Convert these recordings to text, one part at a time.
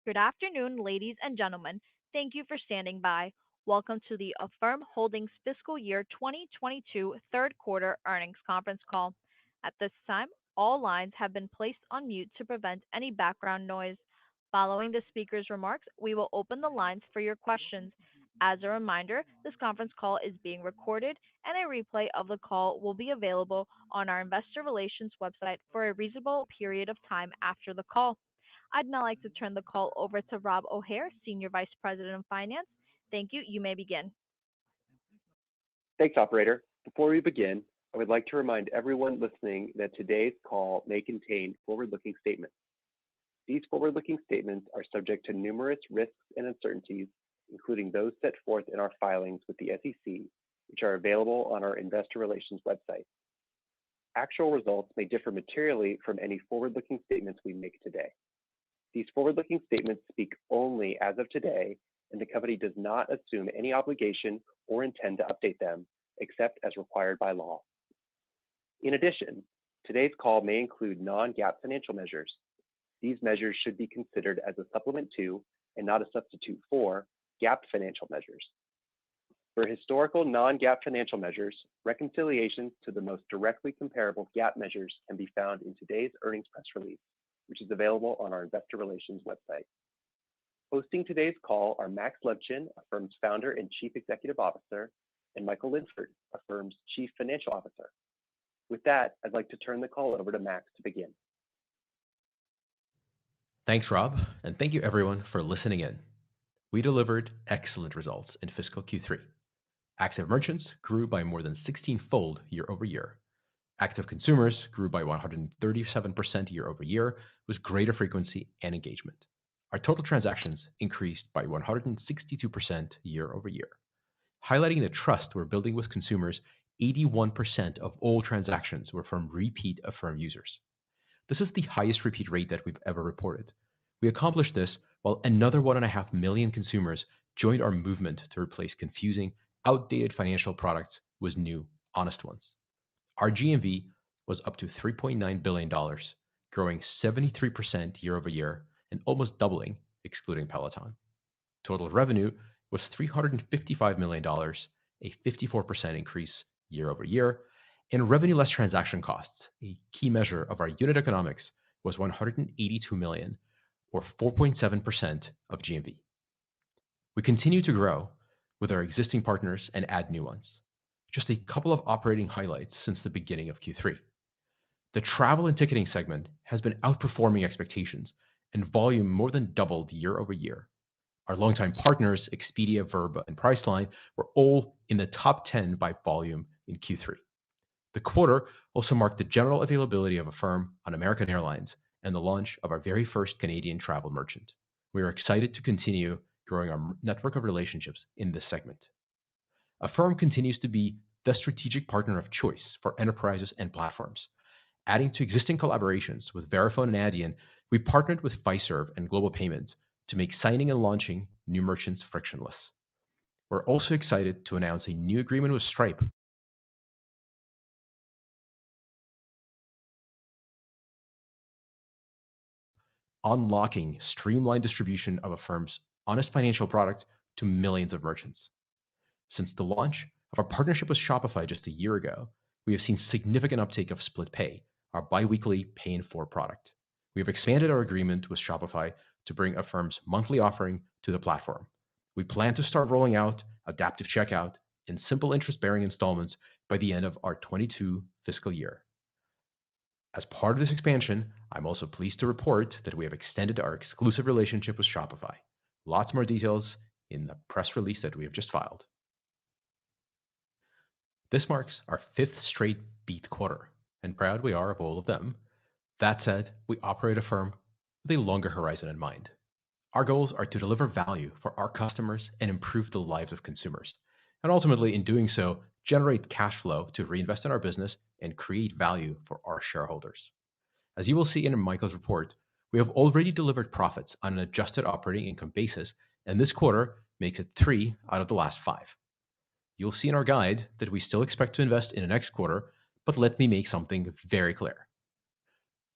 Good afternoon, ladies and gentlemen. Thank you for standing by. Welcome to the Affirm Holdings Fiscal Year 2022 Third Quarter Earnings Conference Call. At this time, all lines have been placed on mute to prevent any background noise. Following the speaker's remarks, we will open the lines for your questions. As a reminder, this conference call is being recorded and a replay of the call will be available on our investor relations website for a reasonable period of time after the call. I'd now like to turn the call over to Rob O'Hare, Senior Vice President of Finance. Thank you. You may begin. Thanks, operator. Before we begin, I would like to remind everyone listening that today's call may contain forward-looking statements. These forward-looking statements are subject to numerous risks and uncertainties, including those set forth in our filings with the SEC, which are available on our investor relations website. Actual results may differ materially from any forward-looking statements we make today. These forward-looking statements speak only as of today, and the company does not assume any obligation or intend to update them, except as required by law. In addition, today's call may include non-GAAP financial measures. These measures should be considered as a supplement to, and not a substitute for, GAAP financial measures. For historical non-GAAP financial measures, reconciliations to the most directly comparable GAAP measures can be found in today's earnings press release, which is available on our investor relations website. Hosting today's call are Max Levchin, Affirm's founder and Chief Executive Officer, and Michael Linford, Affirm's Chief Financial Officer. With that, I'd like to turn the call over to Max to begin. Thanks, Rob, and thank you everyone for listening in. We delivered excellent results in fiscal Q3. Active merchants grew by more than 16-fold year over year. Active consumers grew by 137% year over year with greater frequency and engagement. Our total transactions increased by 162% year over year. Highlighting the trust we're building with consumers, 81% of all transactions were from repeat Affirm users. This is the highest repeat rate that we've ever reported. We accomplished this while another 1.5 million consumers joined our movement to replace confusing, outdated financial products with new, honest ones. Our GMV was up to $3.9 billion, growing 73% year over year and almost doubling, excluding Peloton. Total revenue was $355 million, a 54% increase year over year, and revenue less transaction costs, a key measure of our unit economics, was $182 million, or 4.7% of GMV. We continue to grow with our existing partners and add new ones. Just a couple of operating highlights since the beginning of Q3. The travel and ticketing segment has been outperforming expectations, and volume more than doubled year over year. Our longtime partners, Expedia, Vrbo, and Priceline, were all in the top 10 by volume in Q3. The quarter also marked the general availability of Affirm on American Airlines and the launch of our very first Canadian travel merchant. We are excited to continue growing our network of relationships in this segment. Affirm continues to be the strategic partner of choice for enterprises and platforms. Adding to existing collaborations with Verifone and Adyen, we partnered with Fiserv and Global Payments to make signing and launching new merchants frictionless. We're also excited to announce a new agreement with Stripe, unlocking streamlined distribution of Affirm's honest financial product to millions of merchants. Since the launch of our partnership with Shopify just a year ago, we have seen significant uptake of Split Pay, our bi-weekly pay in 4 product. We have expanded our agreement with Shopify to bring Affirm's monthly offering to the platform. We plan to start rolling out adaptive checkout and simple interest-bearing installments by the end of our 22 fiscal year. As part of this expansion, I'm also pleased to report that we have extended our exclusive relationship with Shopify. Lots more details in the press release that we have just filed. This marks our 5th straight beat quarter, and proud we are of all of them. That said, we operate Affirm with a longer horizon in mind. Our goals are to deliver value for our customers and improve the lives of consumers, and ultimately, in doing so, generate cash flow to reinvest in our business and create value for our shareholders. As you will see in Michael's report, we have already delivered profits on an adjusted operating income basis, and this quarter makes it 3 out of the last 5. You'll see in our guide that we still expect to invest in the next quarter, but let me make something very clear.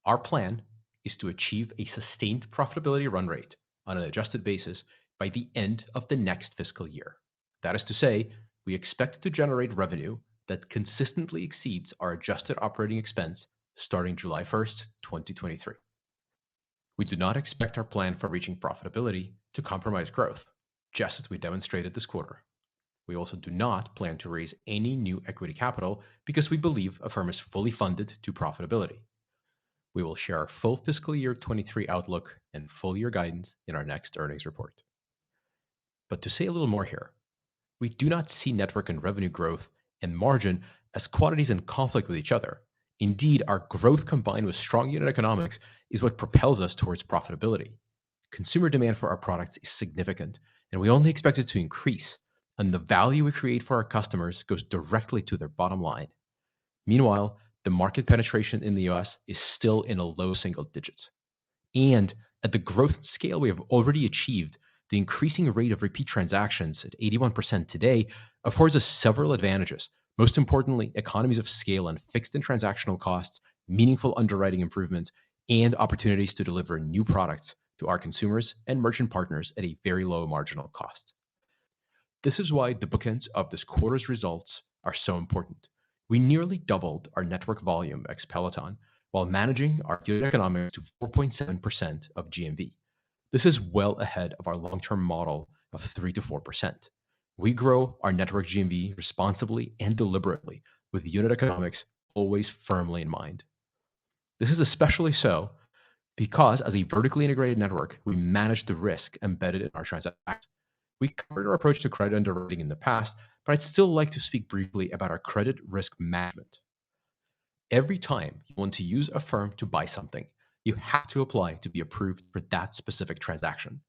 Our plan is to achieve a sustained profitability run rate on an adjusted basis by the end of the next fiscal year. That is to say, we expect to generate revenue that consistently exceeds our adjusted operating expense starting July 1st, 2023. We do not expect our plan for reaching profitability to compromise growth, just as we demonstrated this quarter. We also do not plan to raise any new equity capital because we believe Affirm is fully funded to profitability. We will share our full fiscal year 23 outlook and full year guidance in our next earnings report. But to say a little more here, we do not see network and revenue growth and margin as quantities in conflict with each other. Indeed, our growth combined with strong unit economics is what propels us towards profitability. Consumer demand for our products is significant, and we only expect it to increase, and the value we create for our customers goes directly to their bottom line. Meanwhile, the market penetration in the US is still in a low single digits. And at the growth scale we have already achieved, the increasing rate of repeat transactions at 81% today affords us several advantages. Most importantly, economies of scale and fixed and transactional costs, meaningful underwriting improvements, and opportunities to deliver new products to our consumers and merchant partners at a very low marginal cost. This is why the bookends of this quarter's results are so important. We nearly doubled our network volume ex Peloton while managing our unit economics to 4.7% of GMV. This is well ahead of our long-term model of 3 to 4%. We grow our network GMV responsibly and deliberately, with unit economics always firmly in mind. This is especially so because as a vertically integrated network, we manage the risk embedded in our transactions. We covered our approach to credit underwriting in the past, but I'd still like to speak briefly about our credit risk management. Every time you want to use Affirm to buy something, you have to apply to be approved for that specific transaction.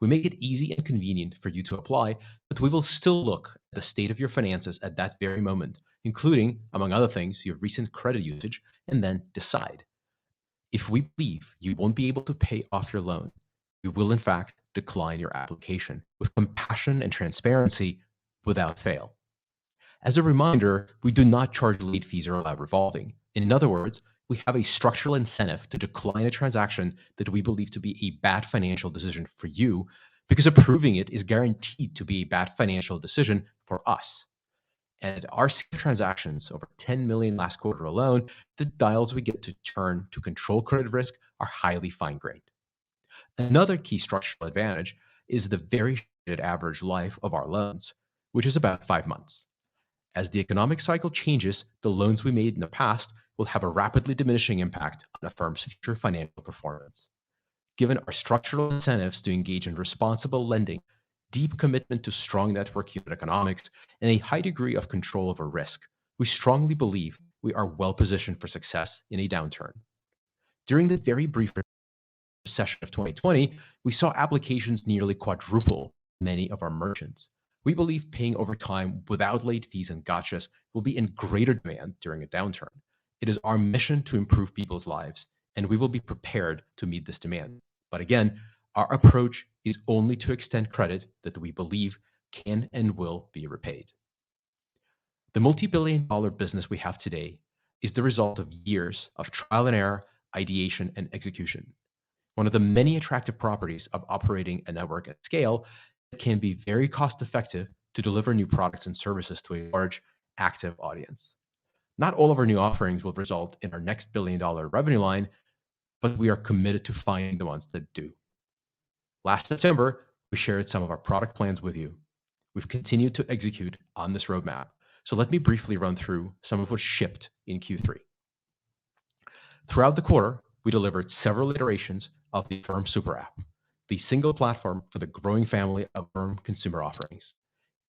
We make it easy and convenient for you to apply, but we will still look at the state of your finances at that very moment, including, among other things, your recent credit usage, and then decide. If we believe you won't be able to pay off your loan, we will in fact decline your application with compassion and transparency without fail. As a reminder, we do not charge late fees or allow revolving. In other words, we have a structural incentive to decline a transaction that we believe to be a bad financial decision for you, because approving it is guaranteed to be a bad financial decision for us. And our transactions, over 10 million last quarter alone, the dials we get to turn to control credit risk are highly fine-grained. Another key structural advantage is the very short average life of our loans, which is about 5 months. As the economic cycle changes, the loans we made in the past will have a rapidly diminishing impact on Affirm's future financial performance. Given our structural incentives to engage in responsible lending, deep commitment to strong network unit economics, and a high degree of control over risk, we strongly believe we are well positioned for success in a downturn. During the very brief recession of 2020, we saw applications nearly quadruple many of our merchants. We believe paying over time without late fees and gotchas will be in greater demand during a downturn. It is our mission to improve people's lives, and we will be prepared to meet this demand. But again, our approach is only to extend credit that we believe can and will be repaid. The multi-billion-dollar business we have today is the result of years of trial and error, ideation, and execution. One of the many attractive properties of operating a network at scale, it can be very cost-effective to deliver new products and services to a large, active audience. Not all of our new offerings will result in our next billion-dollar revenue line, but we are committed to finding the ones that do. Last September, we shared some of our product plans with you. We've continued to execute on this roadmap, so let me briefly run through some of what shipped in Q3. Throughout the quarter, we delivered several iterations of the Affirm Super App, the single platform for the growing family of Affirm consumer offerings.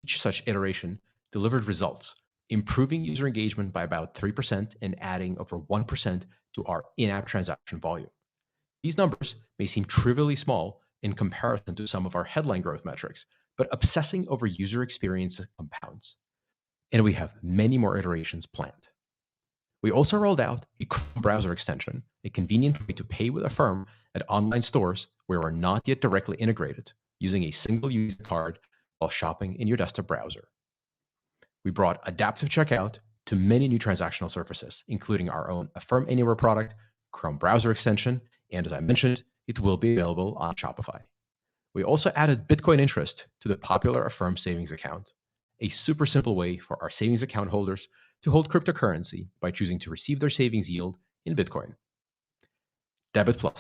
Each such iteration delivered results, improving user engagement by about 3% and adding over 1% to our in-app transaction volume. These numbers may seem trivially small in comparison to some of our headline growth metrics, but obsessing over user experience compounds. And we have many more iterations planned. We also rolled out a Chrome browser extension, a convenient way to pay with Affirm at online stores where we're not yet directly integrated, using a single user card while shopping in your desktop browser. We brought adaptive checkout to many new transactional surfaces, including our own Affirm Anywhere product, Chrome browser extension, and as I mentioned, it will be available on Shopify. We also added Bitcoin interest to the popular Affirm savings account, a super simple way for our savings account holders to hold cryptocurrency by choosing to receive their savings yield in Bitcoin. Debit Plus.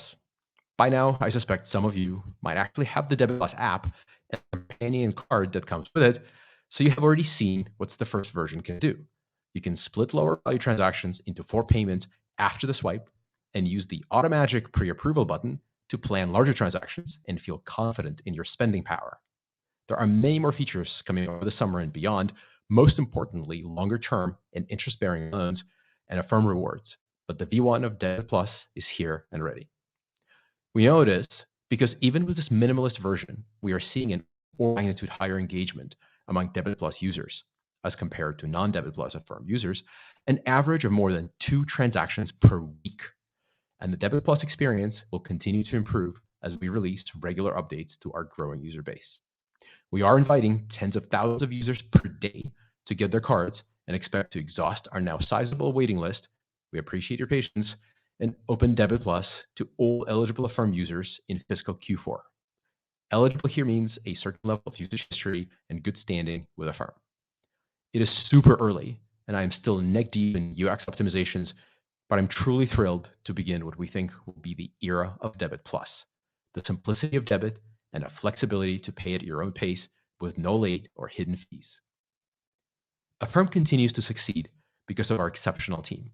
By now, I suspect some of you might actually have the Debit Plus app and the companion card that comes with it, so you have already seen what the first version can do. You can split lower value transactions into 4 payments after the swipe and use the automatic pre-approval button to plan larger transactions and feel confident in your spending power. There are many more features coming over the summer and beyond, most importantly, longer term and interest-bearing loans and Affirm rewards. But the V1 of Debit Plus is here and ready. We know it is because even with this minimalist version, we are seeing an order of magnitude higher engagement among Debit Plus users as compared to non-Debit Plus Affirm users, an average of more than 2 transactions per week. And the Debit Plus experience will continue to improve as we release regular updates to our growing user base. We are inviting tens of thousands of users per day to get their cards and expect to exhaust our now sizable waiting list. We appreciate your patience and open Debit Plus to all eligible Affirm users in fiscal Q4. Eligible here means a certain level of usage history and good standing with Affirm. It is super early, and I am still neck deep in UX optimizations, but I'm truly thrilled to begin what we think will be the era of Debit Plus, the simplicity of debit and a flexibility to pay at your own pace with no late or hidden fees. Affirm continues to succeed because of our exceptional team.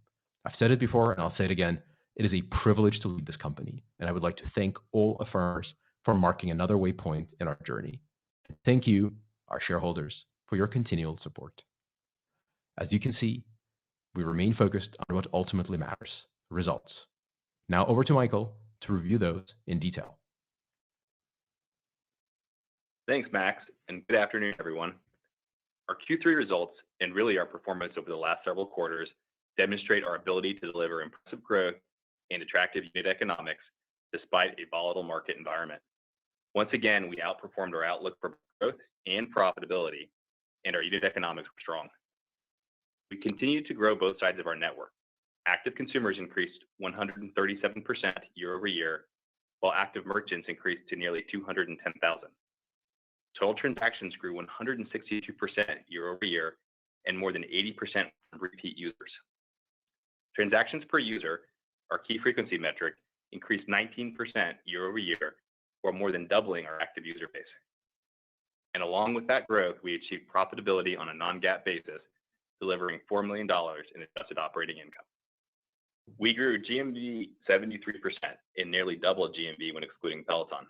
I've said it before and I'll say it again, it is a privilege to lead this company, and I would like to thank all Affirmers for marking another waypoint in our journey. And thank you, our shareholders, for your continual support. As you can see, we remain focused on what ultimately matters, results. Now over to Michael to review those in detail. Thanks, Max, and good afternoon, everyone. Our Q3 results, and really our performance over the last several quarters, demonstrate our ability to deliver impressive growth and attractive unit economics despite a volatile market environment. Once again, we outperformed our outlook for growth and profitability, and our unit economics were strong. We continued to grow both sides of our network. Active consumers increased 137% year over year, while active merchants increased to nearly 210,000. Total transactions grew 162% year over year, and more than 80% from repeat users. Transactions per user, our key frequency metric, increased 19% year over year, or more than doubling our active user base. And along with that growth, we achieved profitability on a non-GAAP basis, delivering $4 million in adjusted operating income. We grew GMV 73% and nearly doubled GMV when excluding Peloton.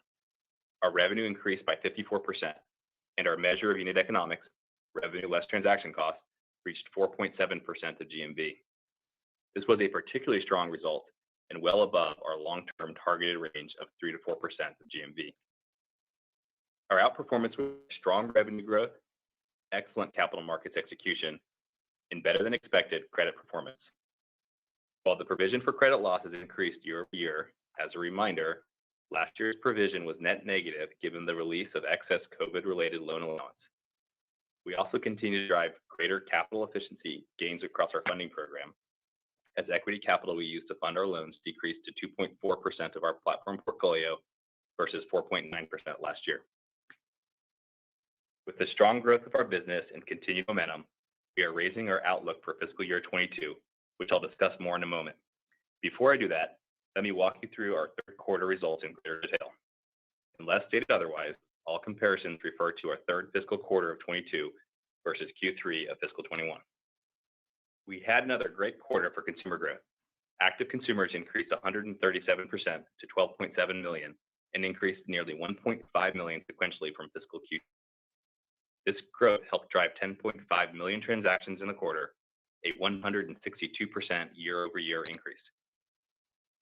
Our revenue increased by 54%, and our measure of unit economics, revenue less transaction costs, reached 4.7% of GMV. This was a particularly strong result and well above our long-term targeted range of 3 to 4% of GMV. Our outperformance was strong revenue growth, excellent capital markets execution, and better than expected credit performance. While the provision for credit losses increased year over year, as a reminder, last year's provision was net negative given the release of excess COVID-related loan allowance. We also continue to drive greater capital efficiency gains across our funding program, as equity capital we use to fund our loans decreased to 2.4% of our platform portfolio versus 4.9% last year. With the strong growth of our business and continued momentum, we are raising our outlook for fiscal year 22, which I'll discuss more in a moment. Before I do that, let me walk you through our third quarter results in greater detail. Unless stated otherwise, all comparisons refer to our third fiscal quarter of 22 versus Q3 of fiscal 21. We had another great quarter for consumer growth. Active consumers increased 137% to 12.7 million and increased nearly 1.5 million sequentially from fiscal Q. This growth helped drive 10.5 million transactions in the quarter, a 162% year-over-year increase.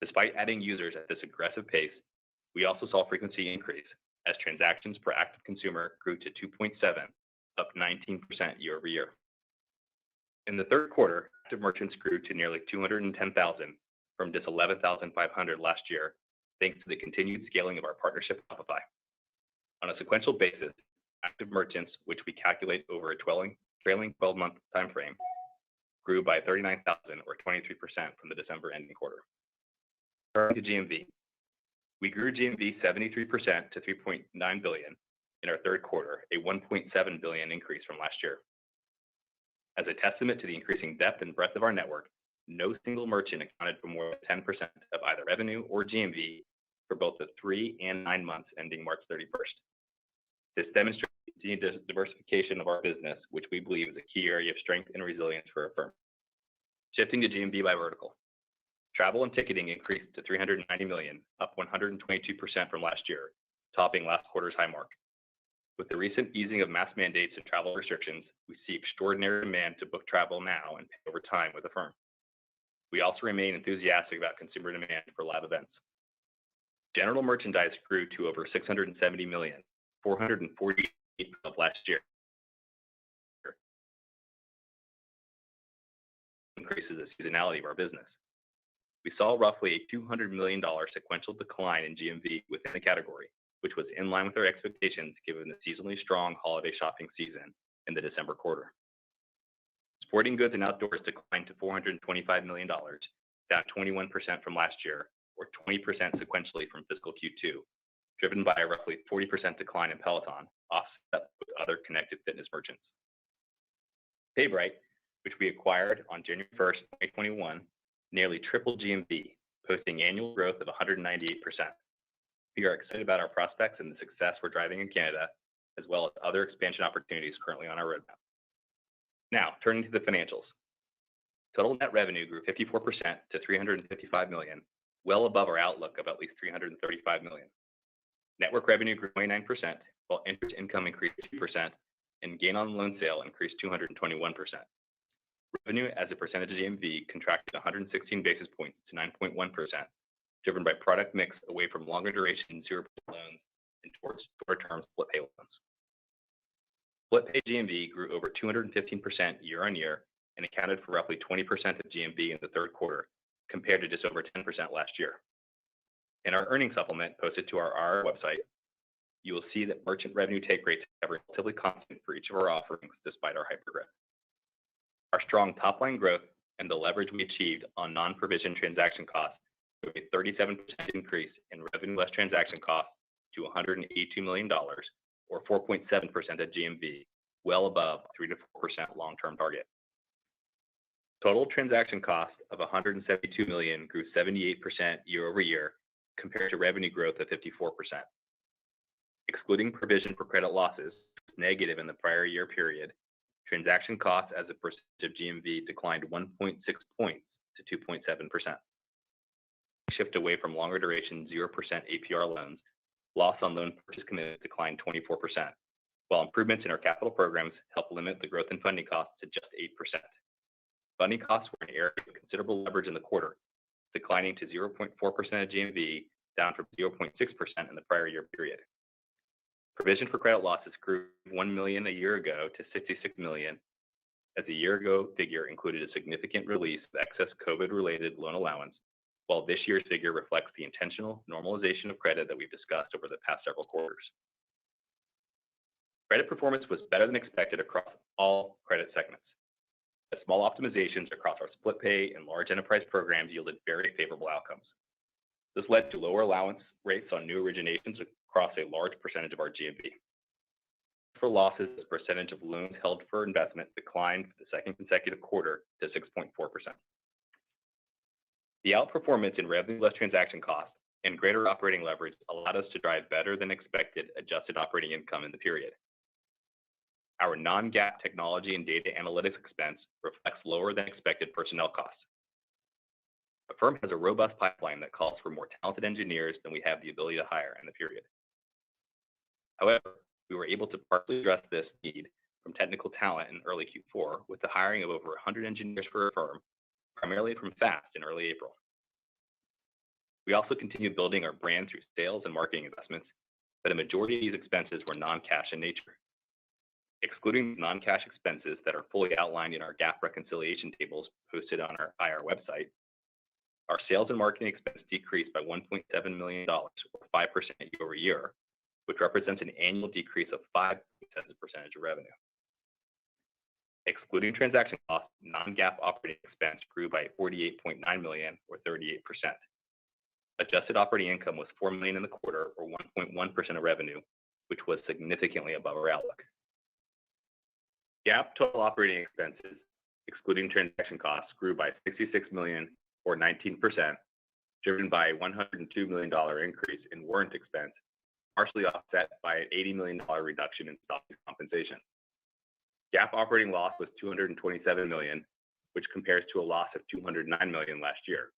Despite adding users at this aggressive pace, we also saw frequency increase as transactions per active consumer grew to 2.7, up 19% year-over-year. In the third quarter, active merchants grew to nearly 210,000 from just 11,500 last year, thanks to the continued scaling of our partnership with Shopify. On a sequential basis, active merchants, which we calculate over a trailing 12-month time frame, grew by 39,000 or 23% from the December ending quarter. Turning to GMV, We grew GMV 73% to $3.9 billion in our third quarter, a $1.7 billion increase from last year. As a testament to the increasing depth and breadth of our network, no single merchant accounted for more than 10% of either revenue or GMV for both the 3 and 9 months ending March 31st. This demonstrates the diversification of our business, which we believe is a key area of strength and resilience for Affirm. Shifting to GMV by vertical. Travel and ticketing increased to $390 million, up 122% from last year, topping last quarter's high mark. With the recent easing of mask mandates and travel restrictions, we see extraordinary demand to book travel now and pay over time with Affirm. We also remain enthusiastic about consumer demand for live events. General merchandise grew to over $670 million, 448 of last year. Increases the seasonality of our business. We saw roughly a $200 million sequential decline in GMV within the category, which was in line with our expectations given the seasonally strong holiday shopping season in the December quarter. Sporting goods and outdoors declined to $425 million, down 21% from last year, or 20% sequentially from fiscal Q2, driven by a roughly 40% decline in Peloton, offset with other connected fitness merchants. PayBright, which we acquired on January 1st, 2021, nearly tripled GMV, posting annual growth of 198%. We are excited about our prospects and the success we're driving in Canada, as well as other expansion opportunities currently on our roadmap. Now, turning to the financials. Total net revenue grew 54% to $355 million, well above our outlook of at least $335 million. Network revenue grew 29%, while interest income increased 2%, and gain on loan sale increased 221%. Revenue as a percentage of GMV contracted 116 basis points to 9.1%, driven by product mix away from longer duration 0% loans and towards short-term split pay loans. Split pay GMV grew over 215% year on year and accounted for roughly 20% of GMV in the third quarter, compared to just over 10% last year. In our earnings supplement posted to our website, you will see that merchant revenue take rates have been relatively constant for each of our offerings despite our hypergrowth. Our strong top-line growth and the leverage we achieved on non-provision transaction costs drove a 37% increase in revenue less transaction costs to $182 million, or 4.7% of GMV, well above 3 to 4% long-term target. Total transaction cost of $172 million grew 78% year over year, compared to revenue growth of 54%. Excluding provision for credit losses, negative in the prior year period, transaction costs as a percentage of GMV declined 1.6 points to 2.7%. Shift away from longer duration 0% APR loans, loss on loan purchase commitment declined 24%, while improvements in our capital programs helped limit the growth in funding costs to just 8%. Funding costs were an area of considerable leverage in the quarter, declining to 0.4% of GMV, down from 0.6% in the prior year period. Provision for credit losses grew $1 million a year ago to $66 million, as the year ago figure included a significant release of excess COVID-related loan allowance, while this year's figure reflects the intentional normalization of credit that we've discussed over the past several quarters. Credit performance was better than expected across all credit segments. The small optimizations across our split pay and large enterprise programs yielded very favorable outcomes. This led to lower allowance rates on new originations across a large percentage of our GMV. For losses, the percentage of loans held for investment declined for the second consecutive quarter to 6.4%. The outperformance in revenue less transaction costs and greater operating leverage allowed us to drive better than expected adjusted operating income in the period. Our non-GAAP technology and data analytics expense reflects lower than expected personnel costs. Affirm has a robust pipeline that calls for more talented engineers than we have the ability to hire in the period. However, we were able to partly address this need from technical talent in early Q4 with the hiring of over 100 engineers for Affirm, primarily from Fast in early April. We also continued building our brand through sales and marketing investments, but a majority of these expenses were non-cash in nature. Excluding non-cash expenses that are fully outlined in our GAAP reconciliation tables posted on our IR website, our sales and marketing expense decreased by $1.7 million, or 5% year over year, which represents an annual decrease of 5% as a percentage of revenue. Excluding transaction costs, non-GAAP operating expense grew by $48.9 million, or 38%. Adjusted operating income was $4 million in the quarter, or 1.1% of revenue, which was significantly above our outlook. GAAP total operating expenses, excluding transaction costs, grew by $66 million, or 19%, driven by a $102 million increase in warrant expense, partially offset by an $80 million reduction in stock compensation. GAAP operating loss was $227 million, which compares to a loss of $209 million last year.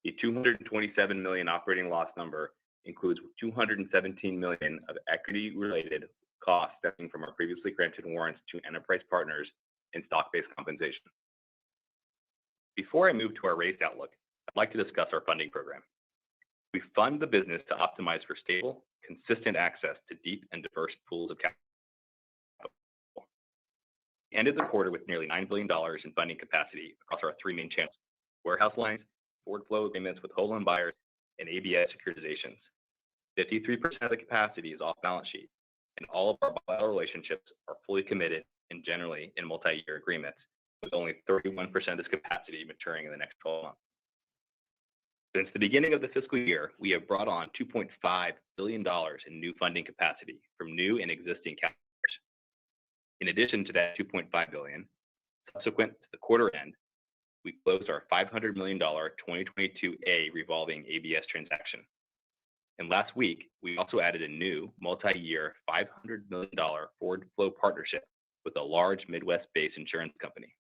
The $227 million operating loss number includes $217 million of equity-related costs stemming from our previously granted warrants to enterprise partners and stock-based compensation. Before I move to our raised outlook, I'd like to discuss our funding program. We fund the business to optimize for stable, consistent access to deep and diverse pools of capital. We ended the quarter with nearly $9 billion in funding capacity across our three main channels: warehouse lines, forward flow agreements with whole loan buyers, and ABS securitizations. 53% of the capacity is off balance sheet, and all of our bilateral relationships are fully committed and generally in multi-year agreements, with only 31% of this capacity maturing in the next 12 months. Since the beginning of the fiscal year, we have brought on $2.5 billion in new funding capacity from new and existing capital partners. In addition to that $2.5 billion, subsequent to the quarter end, we closed our $500 million 2022A revolving ABS transaction. And last week, we also added a new multi-year $500 million forward flow partnership with a large Midwest-based insurance company.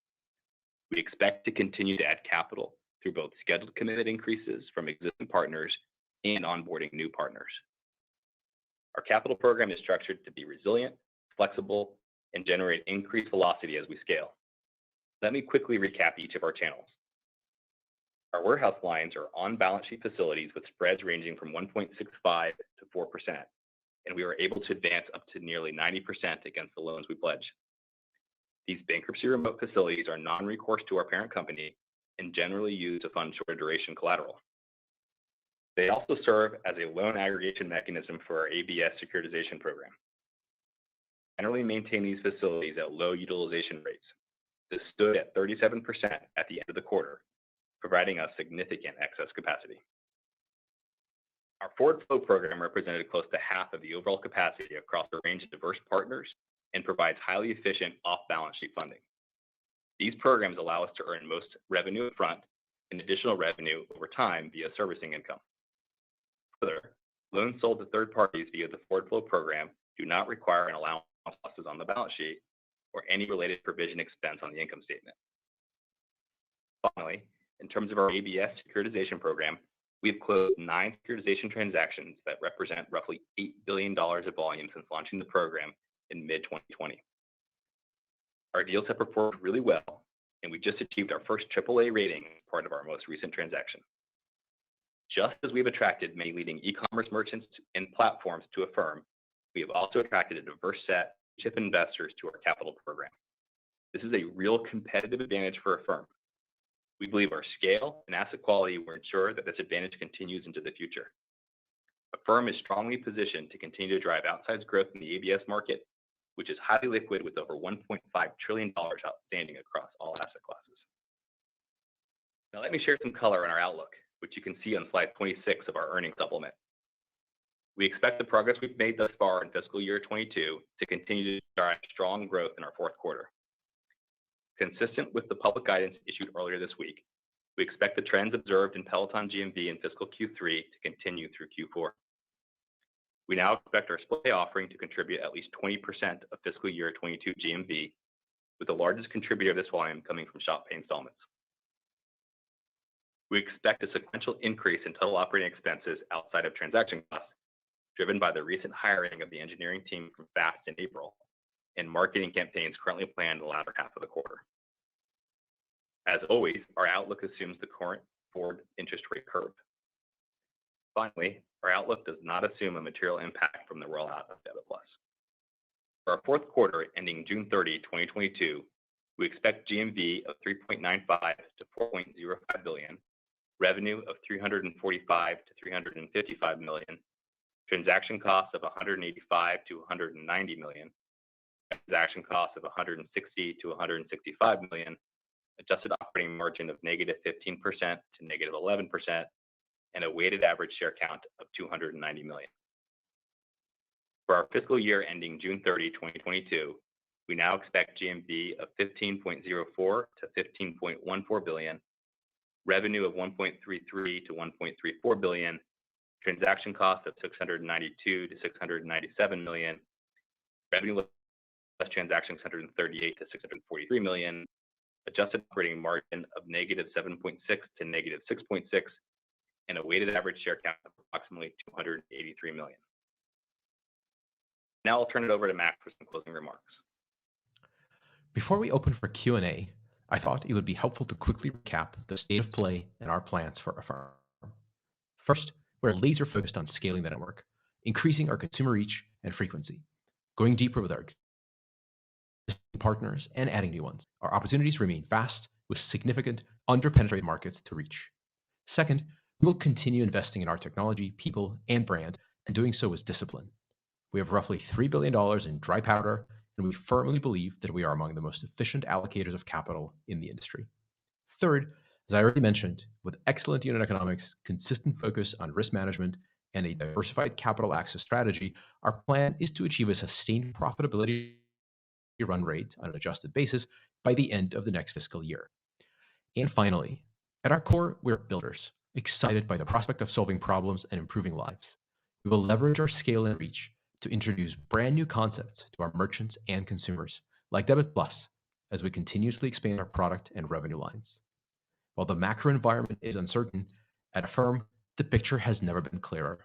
We expect to continue to add capital through both scheduled commitment increases from existing partners and onboarding new partners. Our capital program is structured to be resilient, flexible, and generate increased velocity as we scale. Let me quickly recap each of our channels. Our warehouse lines are on-balance sheet facilities with spreads ranging from 1.65 to 4%, and we are able to advance up to nearly 90% against the loans we pledge. These bankruptcy remote facilities are non-recourse to our parent company and generally used to fund shorter duration collateral. They also serve as a loan aggregation mechanism for our ABS securitization program. We generally maintain these facilities at low utilization rates. This stood at 37% at the end of the quarter, providing us significant excess capacity. Our forward flow program represented close to half of the overall capacity across a range of diverse partners and provides highly efficient off-balance sheet funding. These programs allow us to earn most revenue upfront and additional revenue over time via servicing income. Further, loans sold to third parties via the forward flow program do not require an allowance for losses on the balance sheet or any related provision expense on the income statement. Finally, in terms of our ABS securitization program, we've closed 9 securitization transactions that represent roughly $8 billion of volume since launching the program in mid-2020. Our deals have performed really well, and we just achieved our first AAA rating as part of our most recent transaction. Just as we've attracted many leading e-commerce merchants and platforms to Affirm, we have also attracted a diverse set of chip investors to our capital program. This is a real competitive advantage for Affirm. We believe our scale and asset quality will ensure that this advantage continues into the future. Affirm is strongly positioned to continue to drive outsized growth in the ABS market, which is highly liquid with over $1.5 trillion outstanding across all asset classes. Now let me share some color on our outlook, which you can see on slide 26 of our earnings supplement. We expect the progress we've made thus far in fiscal year 22 to continue to drive strong growth in our fourth quarter. Consistent with the public guidance issued earlier this week, we expect the trends observed in Peloton GMV in fiscal Q3 to continue through Q4. We now expect our split pay offering to contribute at least 20% of fiscal year 22 GMV, with the largest contributor of this volume coming from Shop Pay installments. We expect a sequential increase in total operating expenses outside of transaction costs, driven by the recent hiring of the engineering team from Fast in April, and marketing campaigns currently planned in the latter half of the quarter. As always, our outlook assumes the current forward interest rate curve. Finally, our outlook does not assume a material impact from the rollout of Debit Plus. For our fourth quarter ending June 30, 2022, we expect GMV of $3.95 to $4.05 billion, revenue of $345 to $355 million, transaction costs of $185 to $190 million, transaction costs of $160 to $165 million, adjusted operating margin of -15% to -11%, and a weighted average share count of 290 million. For our fiscal year ending June 30, 2022, we now expect GMV of 15.04 to 15.14 billion, revenue of 1.33 to 1.34 billion, transaction costs of 692 to 697 million, revenue less transactions 138 to 643 million, adjusted operating margin of negative 7.6 to negative 6.6, and a weighted average share count of approximately 283 million. Now I'll turn it over to Max for some closing remarks. Before we open for Q&A, I thought it would be helpful to quickly recap the state of play and our plans for Affirm. First, we're laser focused on scaling the network, increasing our consumer reach and frequency, going deeper with our existing partners and adding new ones. Our opportunities remain vast with significant underpenetrated markets to reach. Second, we will continue investing in our technology, people, and brand, and doing so with discipline. We have roughly $3 billion in dry powder, and we firmly believe that we are among the most efficient allocators of capital in the industry. Third, as I already mentioned, with excellent unit economics, consistent focus on risk management, and a diversified capital access strategy, our plan is to achieve a sustained profitability run rate on an adjusted basis by the end of the next fiscal year. And finally, at our core, we're builders, excited by the prospect of solving problems and improving lives. We will leverage our scale and reach to introduce brand new concepts to our merchants and consumers, like Debit Plus, as we continuously expand our product and revenue lines. While the macro environment is uncertain, at Affirm, the picture has never been clearer.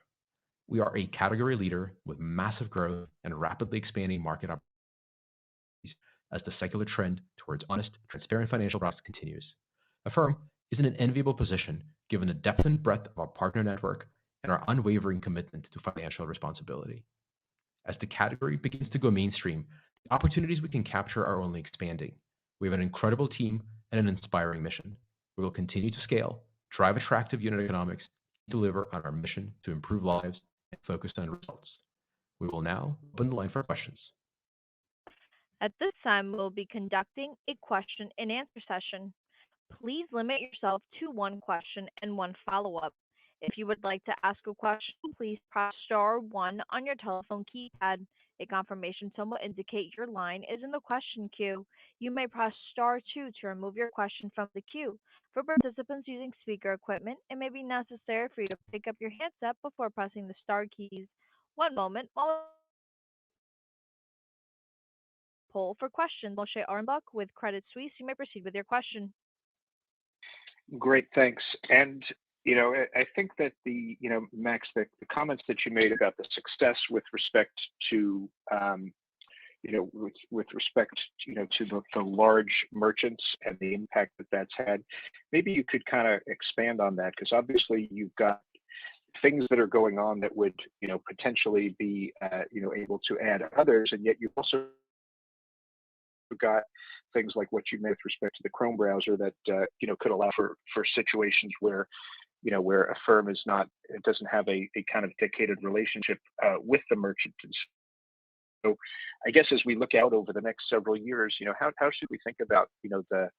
We are a category leader with massive growth and rapidly expanding market opportunities as the secular trend towards honest, transparent financial products continues. Affirm is in an enviable position given the depth and breadth of our partner network and our unwavering commitment to financial responsibility. As the category begins to go mainstream, the opportunities we can capture are only expanding. We have an incredible team and an inspiring mission. We will continue to scale, drive attractive unit economics, and deliver on our mission to improve lives and focus on results. We will now open the line for questions. At this time, we'll be conducting a question and answer session. Please limit yourself to one question and one follow-up. If you would like to ask a question, please press star one on your telephone keypad. A confirmation tone will indicate your line is in the question queue. You may press star two to remove your question from the queue. For participants using speaker equipment, it may be necessary for you to pick up your handset before pressing the star keys. One moment while we poll for questions. Moshe Orenbuch with Credit Suisse, you may proceed with your question. Great, thanks. And I think that Max, the comments that you made about the success with respect to, with respect, to the large merchants and the impact that that's had, maybe you could kind of expand on that, because obviously you've got things that are going on that would, potentially be, able to add others, and yet you've also got things like what you made with respect to the Chrome browser that, could allow for situations where where Affirm is not, it doesn't have a kind of dedicated relationship with the merchant. And so I guess as we look out over the next several years, how should we think about, the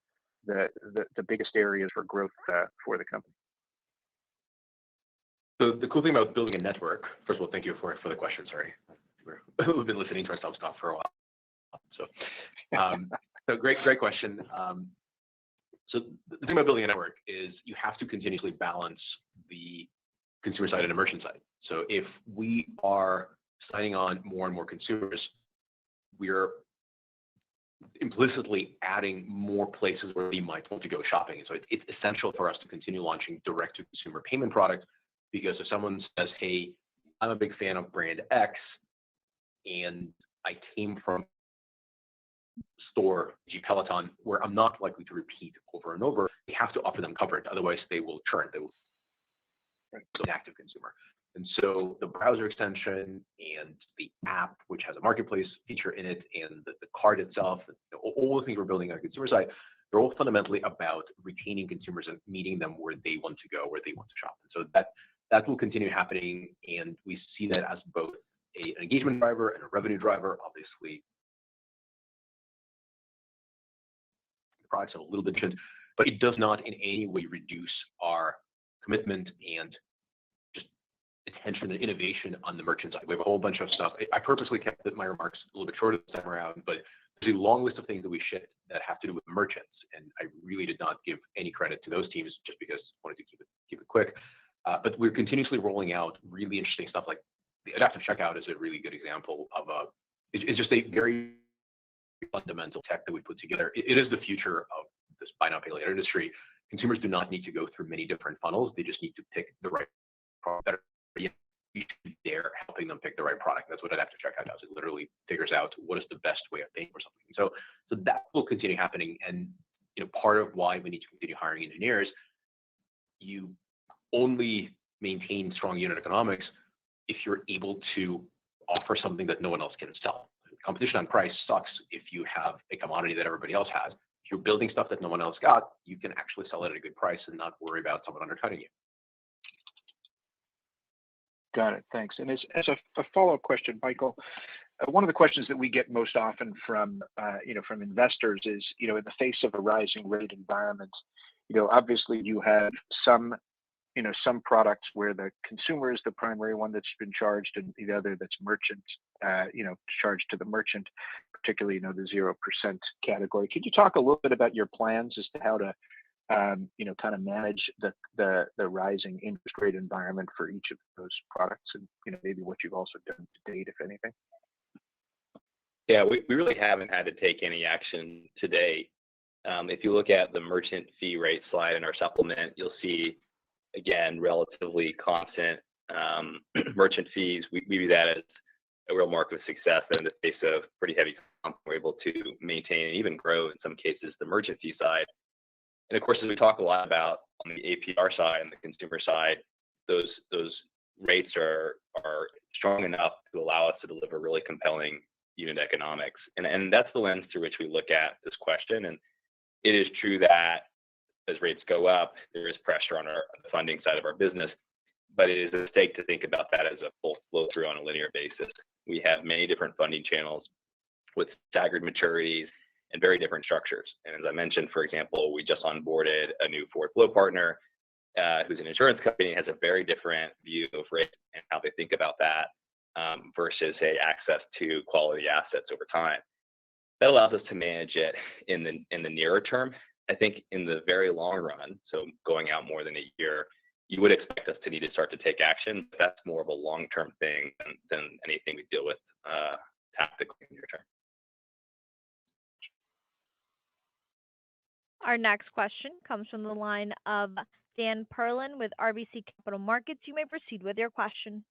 biggest areas for growth for the company? So the cool thing about building a network, first of all, thank you for the question. Sorry, we've been listening to ourselves talk for a while. So great question. So the thing about building a network is you have to continuously balance the consumer side and the merchant side. So if we are signing on more and more consumers, we're implicitly adding more places where they might want to go shopping. And so it's essential for us to continue launching direct-to-consumer payment products, because if someone says, hey, I'm a big fan of brand X, and I came from store G Peloton, where I'm not likely to repeat over and over, we have to offer them coverage. Otherwise, they will churn. They will be an active consumer. And so the browser extension and the app, which has a marketplace feature in it, and the card itself, all the things we're building on the consumer side, they're all fundamentally about retaining consumers and meeting them where they want to go, where they want to shop. And so that will continue happening, and we see that as both an engagement driver and a revenue driver. Obviously, the products are a little bit different, but it does not in any way reduce our commitment and attention and innovation on the merchant side. We have a whole bunch of stuff. I purposely kept my remarks a little bit shorter this time around, but there's a long list of things that we shipped that have to do with merchants, and I really did not give any credit to those teams just because I wanted to keep it quick. But we're continuously rolling out really interesting stuff. Like the adaptive checkout is a really good example of it's just a very fundamental tech that we put together. It is the future of this buy now pay later industry. Consumers do not need to go through many different funnels. They just need to pick the right product that you should be there helping them pick the right product. That's what adaptive checkout does. It literally figures out what is the best way of paying for something. So that will continue happening. And part of why we need to continue hiring engineers, you only maintain strong unit economics if you're able to offer something that no one else can sell. Competition on price sucks if you have a commodity that everybody else has. If you're building stuff that no one else got, you can actually sell it at a good price and not worry about someone undercutting you. Got it. Thanks. And as a follow-up question, Michael, one of the questions that we get most often from from investors is, in the face of a rising rate environment, obviously you have some products where the consumer is the primary one that's been charged, and the other that's merchant, charged to the merchant, particularly, the 0% category. Could you talk a little bit about your plans as to how to, kind of manage the rising interest rate environment for each of those products, and, maybe what you've also done to date, if anything? Yeah, we really haven't had to take any action today. If you look at the merchant fee rate slide in our supplement, you'll see, again, relatively constant merchant fees. We view that as a real mark of success, that in the face of pretty heavy comp, we're able to maintain and even grow, in some cases, the merchant fee side. And of course, as we talk a lot about on the APR side and the consumer side, those rates are strong enough to allow us to deliver really compelling unit economics. And that's the lens through which we look at this question. And it is true that as rates go up, there is pressure on the funding side of our business, but it is a mistake to think about that as a full flow through on a linear basis. We have many different funding channels with staggered maturities and very different structures. And as I mentioned, for example, we just onboarded a new forward flow partner who's an insurance company, has a very different view of rate and how they think about that versus, say, access to quality assets over time. That allows us to manage it in the nearer term. I think in the very long run, so going out more than a year, you would expect us to need to start to take action. But that's more of a long-term thing than anything we deal with tactically in the near term. Our next question comes from the line of Dan Perlin with RBC Capital Markets. You may proceed with your question.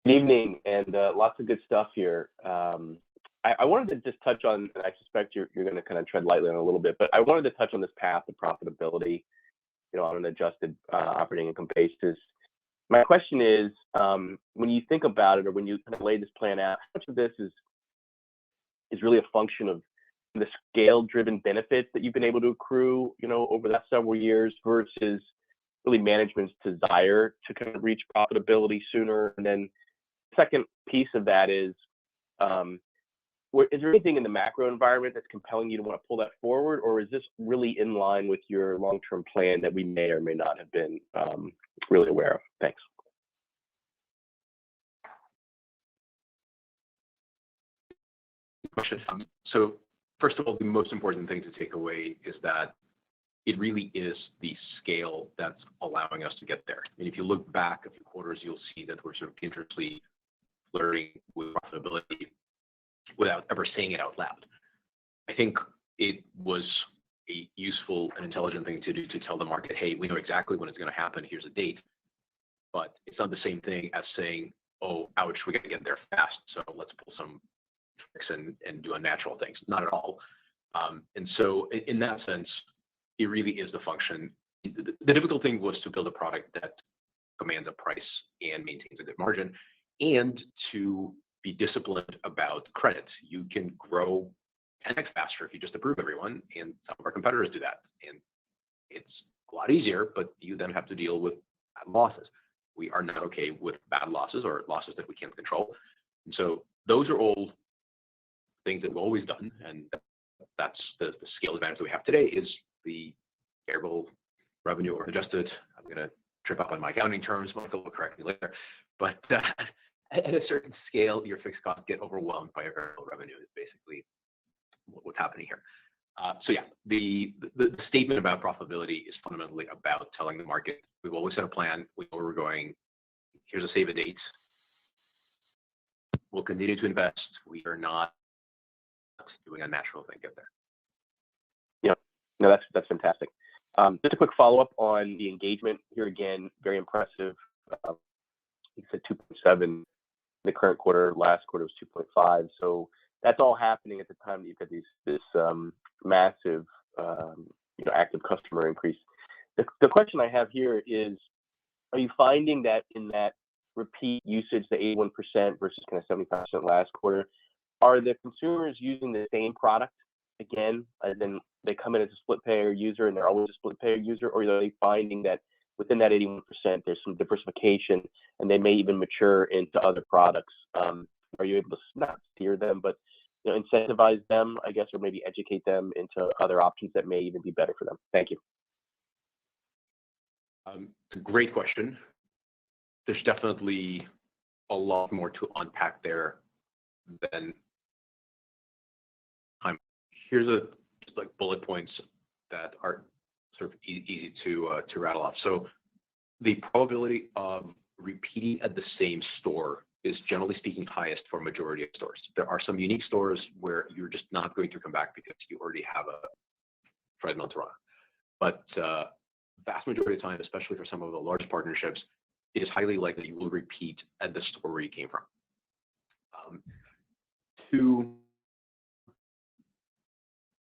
Good evening, and lots of good stuff here. I wanted to just touch on, and I suspect you're going to kind of tread lightly on a little bit, but I wanted to touch on this path to profitability, on an adjusted operating income basis. My question is, when you think about it, or when you kind of lay this plan out, how much of this is really a function of the scale-driven benefits that you've been able to accrue, over the last several years, versus really management's desire to kind of reach profitability sooner? And then second piece of that is there anything in the macro environment that's compelling you to want to pull that forward, or is this really in line with your long-term plan that we may or may not have been really aware of? Thanks. Question. So first of all, the most important thing to take away is that it really is the scale that's allowing us to get there. And if you look back a few quarters, you'll see that we're sort of continuously flirting with profitability without ever saying it out loud. I think it was a useful and intelligent thing to do, to tell the market, hey, we know exactly when it's going to happen, here's a date. But it's not the same thing as saying, oh, ouch, we got to get there fast, so let's pull some tricks and do unnatural things. Not at all. And so in that sense, it really is the function. The difficult thing was to build a product that commands a price and maintains a good margin, and to be disciplined about credit. You can grow 10x faster if you just approve everyone, and some of our competitors do that. And it's a lot easier, but you then have to deal with bad losses. We are not okay with bad losses or losses that we can't control. And so those are all things that we've always done, and that's the scale advantage that we have today, is the variable revenue or adjusted. I'm going to trip up on my accounting terms. Michael will correct me later. But at a certain scale, your fixed costs get overwhelmed by your variable revenue is basically what's happening here. So yeah, the statement about profitability is fundamentally about telling the market, we've always had a plan, we know where we're going, here's a save a date. We'll continue to invest. We are not doing a natural thing out there. Yeah, no, that's fantastic. Just a quick follow-up on the engagement here again, very impressive. You said 2.7 in the current quarter, last quarter was 2.5. So that's all happening at the time that you've got this massive active customer increase. The question I have here is, are you finding that in that repeat usage, the 81% versus kind of 75% last quarter, are the consumers using the same product again, and then they come in as a split payer user and they're always a split payer user, or are they finding that within that 81% there's some diversification and they may even mature into other products? Are you able to not steer them, but incentivize them, I guess, or maybe educate them into other options that may even be better for them? Thank you. Great question. There's definitely a lot more to unpack there than time. Here's just like bullet points that are sort of easy to rattle off. So the probability of repeating at the same store is generally speaking highest for a majority of stores. There are some unique stores where you're just not going to come back because you already have a Fresno Toronto. But vast majority of the time, especially for some of the large partnerships, it is highly likely you will repeat at the store where you came from. Two,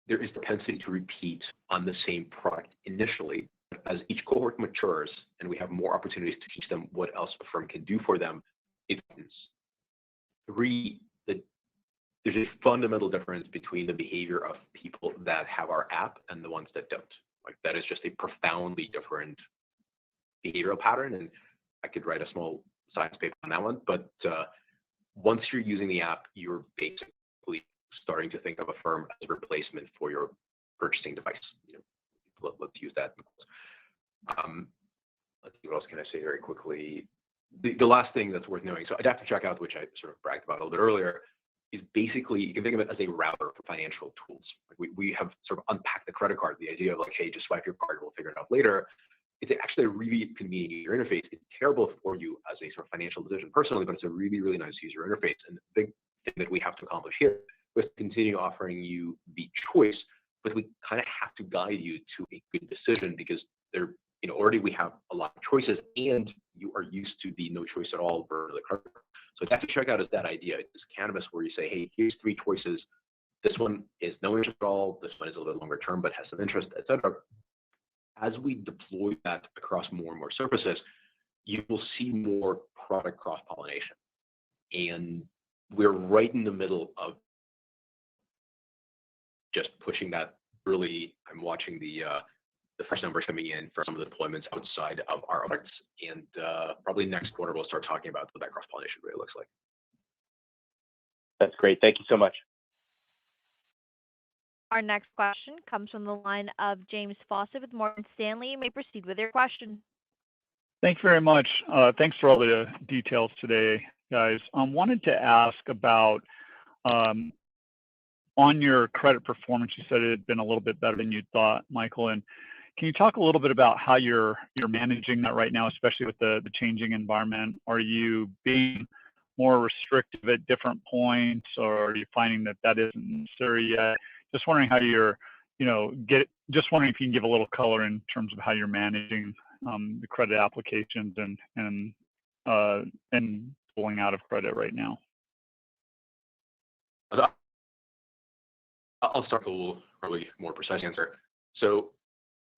there is propensity to repeat on the same product initially. As each cohort matures and we have more opportunities to teach them what else Affirm can do for them, it happens. Three, there's a fundamental difference between the behavior of people that have our app and the ones that don't. Like, that is just a profoundly different behavioral pattern, and I could write a small science paper on that one. But once you're using the app, you're basically starting to think of Affirm as a replacement for your purchasing device. Let's use that. Let's see, what else can I say very quickly? The last thing that's worth knowing, so adaptive checkout, which I sort of bragged about a little bit earlier, is basically, you can think of it as a router for financial tools. Like we have sort of unpacked the credit card, the idea of like, hey, just swipe your card, we'll figure it out later. It's actually a really convenient user interface. It's terrible for you as a sort of financial decision personally, but it's a really, really nice user interface. And the big thing that we have to accomplish here is continue offering you the choice, but we kind of have to guide you to a good decision, because there, already we have a lot of choices and you are used to the no choice at all for the credit card. So adaptive checkout is that idea. It's canvas where you say, hey, here's three choices. This one is no interest at all. This one is a little bit longer term, but has some interest, etc. As we deploy that across more and more surfaces, you will see more product cross-pollination. And we're right in the middle of just pushing that early. I'm watching the first numbers coming in for some of the deployments outside of our products. And probably next quarter, we'll start talking about what that cross-pollination really looks like. That's great. Thank you so much. Our next question comes from the line of James Faucette with Morgan Stanley. You may proceed with your question. Thanks very much. Thanks for all the details today, guys. Wanted to ask about on your credit performance. You said it had been a little bit better than you thought, Michael. And can you talk a little bit about how you're managing that right now, especially with the changing environment? Are you being more restrictive at different points, or are you finding that isn't necessary yet? Just wondering how you're, just wondering if you can give a little color in terms of how you're managing the credit applications and pulling out of credit right now. I'll start with a little probably more precise answer. So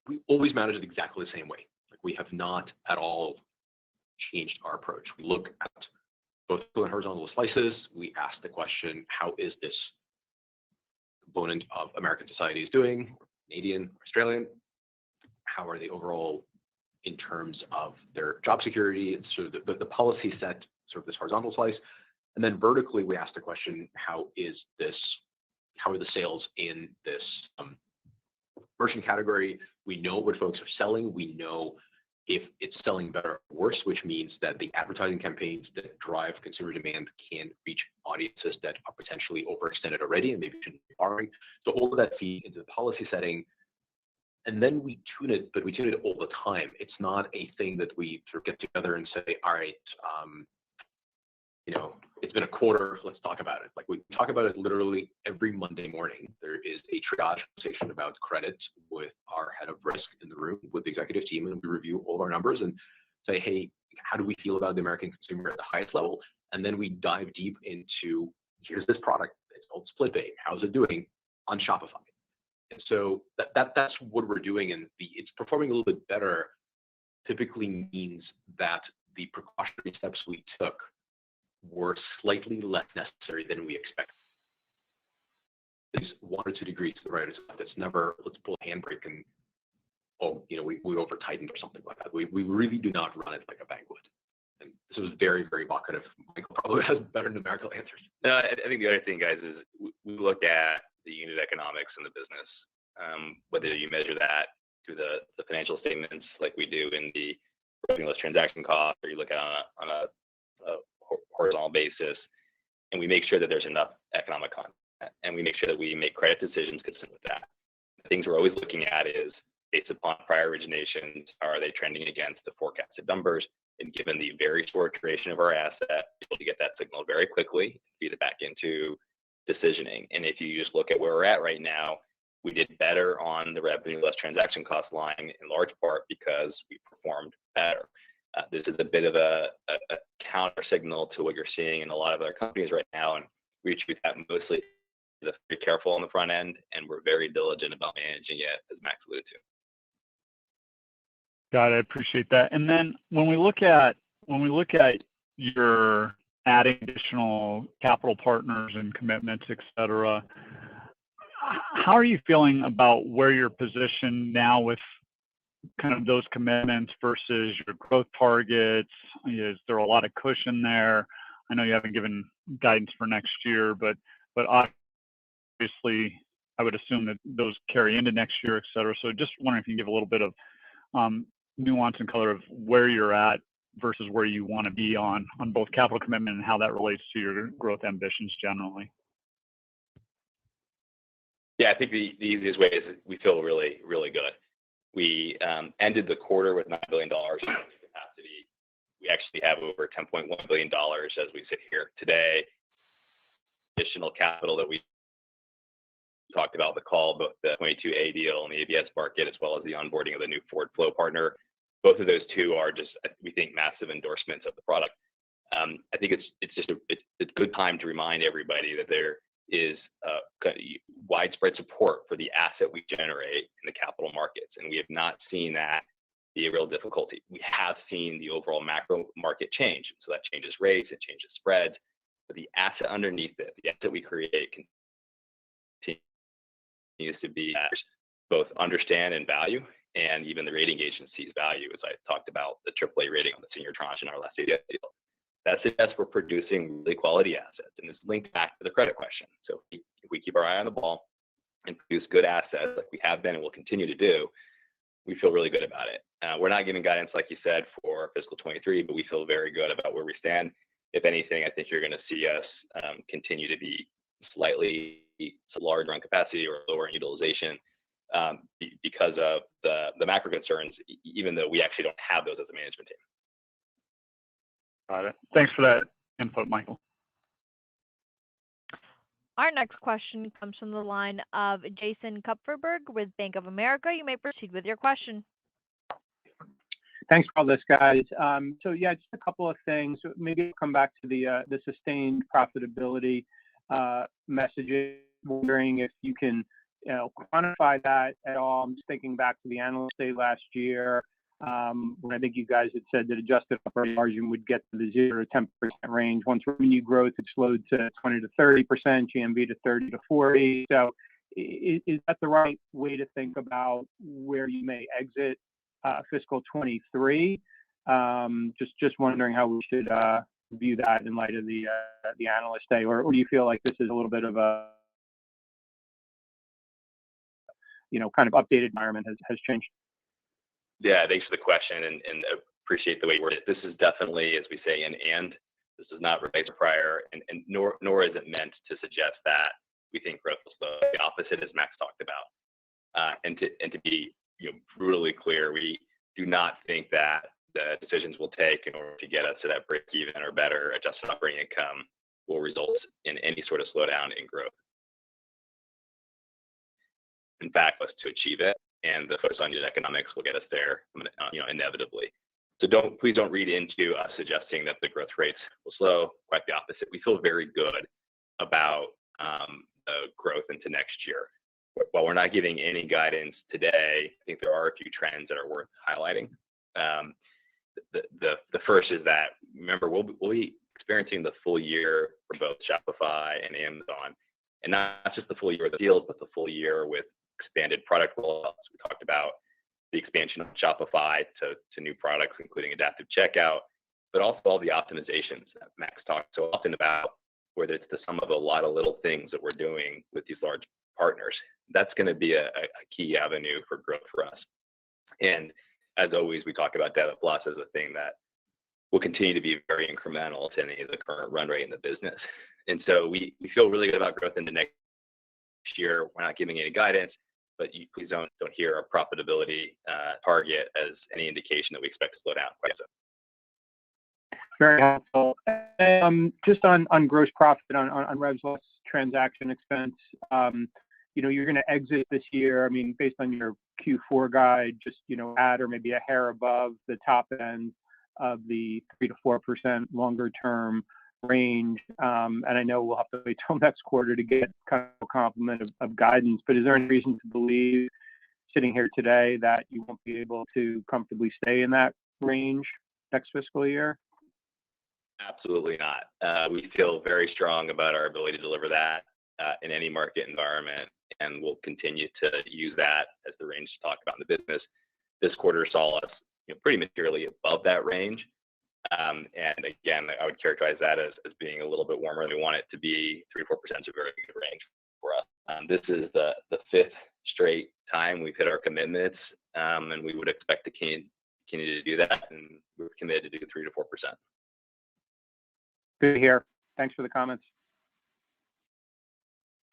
we always manage it exactly the same way. Like, we have not at all changed our approach. We look at both vertical and horizontal slices. We ask the question, how is this component of American society is doing, Canadian, Australian? How are they overall in terms of their job security? It's sort of the policy set, sort of this horizontal slice. And then vertically, we ask the question, how are the sales in this merchant category? We know what folks are selling. We know if it's selling better or worse, which means that the advertising campaigns that drive consumer demand can reach audiences that are potentially overextended already and maybe shouldn't be borrowing. So all of that feeds into the policy setting. And then we tune it, but we tune it all the time. It's not a thing that we sort of get together and say, all right, it's been a quarter, let's talk about it. Like we talk about it literally every Monday morning. There is a triage conversation about credit with our head of risk in the room with the executive team, and we review all of our numbers and say, hey, how do we feel about the American consumer at the highest level? And then we dive deep into, here's this product, it's called SplitPay. How's it doing on Shopify? And so that's what we're doing, and it's performing a little bit better typically means that the precautionary steps we took were slightly less necessary than we expected. It's 1 or 2 degrees to the right. It's never, let's pull a handbrake and, we over tightened or something like that. We really do not run it like a bank would. And this was very, very evocative. Michael probably has better numerical answers. No, I think the other thing, guys, is we look at the unit economics in the business, whether you measure that through the financial statements like we do in the revenue less transaction cost, or you look at on a horizontal basis, and we make sure that there's enough economic content, and we make sure that we make credit decisions consistent with that. The things we're always looking at is, based upon prior originations, are they trending against the forecasted numbers? And given the very short duration of our asset, able to get that signal very quickly, feed it back into decisioning. And if you just look at where we're at right now, we did better on the revenue less transaction cost line in large part because we performed better. This is a bit of a counter signal to what you're seeing in a lot of other companies right now, and we treat that mostly as be careful on the front end, and we're very diligent about managing it, as Max alluded to. Got it. I appreciate that. And then when we look at your adding additional capital partners and commitments, et cetera, how are you feeling about where you're positioned now with kind of those commitments versus your growth targets? Is there a lot of cushion there? I know you haven't given guidance for next year, but obviously I would assume that those carry into next year, et cetera. So just wondering if you can give a little bit of nuance and color of where you're at versus where you want to be on both capital commitment and how that relates to your growth ambitions generally. Yeah, I think the easiest way is we feel really, really good. We ended the quarter with $9 billion in capacity. We actually have over $10.1 billion as we sit here today. Additional capital that we talked about the call, both the 22A deal and the ABS market, as well as the onboarding of the new forward flow partner. Both of those two are just, we think, massive endorsements of the product. I think it's just a good time to remind everybody that there is widespread support for the asset we generate in the capital markets, and we have not seen that be a real difficulty. We have seen the overall macro market change, so that changes rates, it changes spreads, but the asset underneath it, the asset we create, continues to be both understand and value, and even the rating agencies value, as I talked about the AAA rating on the senior tranche in our last ABS deal. That suggests we're producing really quality assets, and it's linked back to the credit question. So if we keep our eye on the ball and produce good assets like we have been and will continue to do, we feel really good about it. We're not giving guidance, like you said, for fiscal 23, but we feel very good about where we stand. If anything, I think you're going to see us continue to be slightly larger on capacity or lower in utilization because of the macro concerns, even though we actually don't have those as a management team. Got it. Thanks for that input, Michael. Our next question comes from the line of Jason Kupferberg with Bank of America. You may proceed with your question. Thanks for all this, guys. So yeah, just a couple of things. Maybe I'll come back to the sustained profitability messaging. Wondering if you can quantify that at all. I'm just thinking back to the analyst day last year when I think you guys had said that adjusted operating margin would get to the 0 to 10% range. Once revenue growth had slowed to 20 to 30%, GMV to 30 to 40. So is that the right way to think about where you may exit fiscal 23? Just wondering how we should view that in light of the analyst day, or do you feel like this is a little bit of a kind of updated environment has changed? Yeah, thanks for the question and appreciate the way you worded it. This is definitely, as we say, an and. This does not replace a prior, and nor is it meant to suggest that we think growth will slow. The opposite, as Max talked about. And to be brutally clear, we do not think that the decisions we'll take in order to get us to that break even or better adjusted operating income will result in any sort of slowdown in growth. In fact, us to achieve it, and the focus on unit economics will get us there, inevitably. So please don't read into us suggesting that the growth rates will slow. Quite the opposite. We feel very good about the growth into next year. While we're not giving any guidance today, I think there are a few trends that are worth highlighting. The first is that, remember, we'll be experiencing the full year for both Shopify and Amazon, and not just the full year of the deals, but the full year with expanded product rollouts. We talked about the expansion of Shopify to new products, including adaptive checkout, but also all the optimizations that Max talked so often about, whether it's the sum of a lot of little things that we're doing with these large partners. That's going to be a key avenue for growth for us. And as always, we talk about Debit Plus as a thing that will continue to be very incremental to any of the current run rate in the business. And so we feel really good about growth into next year. We're not giving any guidance, but please don't hear our profitability target as any indication that we expect to slow down. Quite so. Very helpful. Just on gross profit, on revs less transaction expense, you're going to exit this year, I mean, based on your Q4 guide, just, at or maybe a hair above the top end of the 3 to 4% longer term range. And I know we'll have to wait till next quarter to get kind of a complement of guidance, but is there any reason to believe, sitting here today, that you won't be able to comfortably stay in that range next fiscal year? Absolutely not. We feel very strong about our ability to deliver that in any market environment, and we'll continue to use that as the range to talk about in the business. This quarter saw us pretty materially above that range. And again, I would characterize that as being a little bit warmer than we want it to be. 3 to 4% is a very good range for us. This is the fifth straight time we've hit our commitments, and we would expect to continue to do that, and we're committed to do 3 to 4%. Good to hear. Thanks for the comments.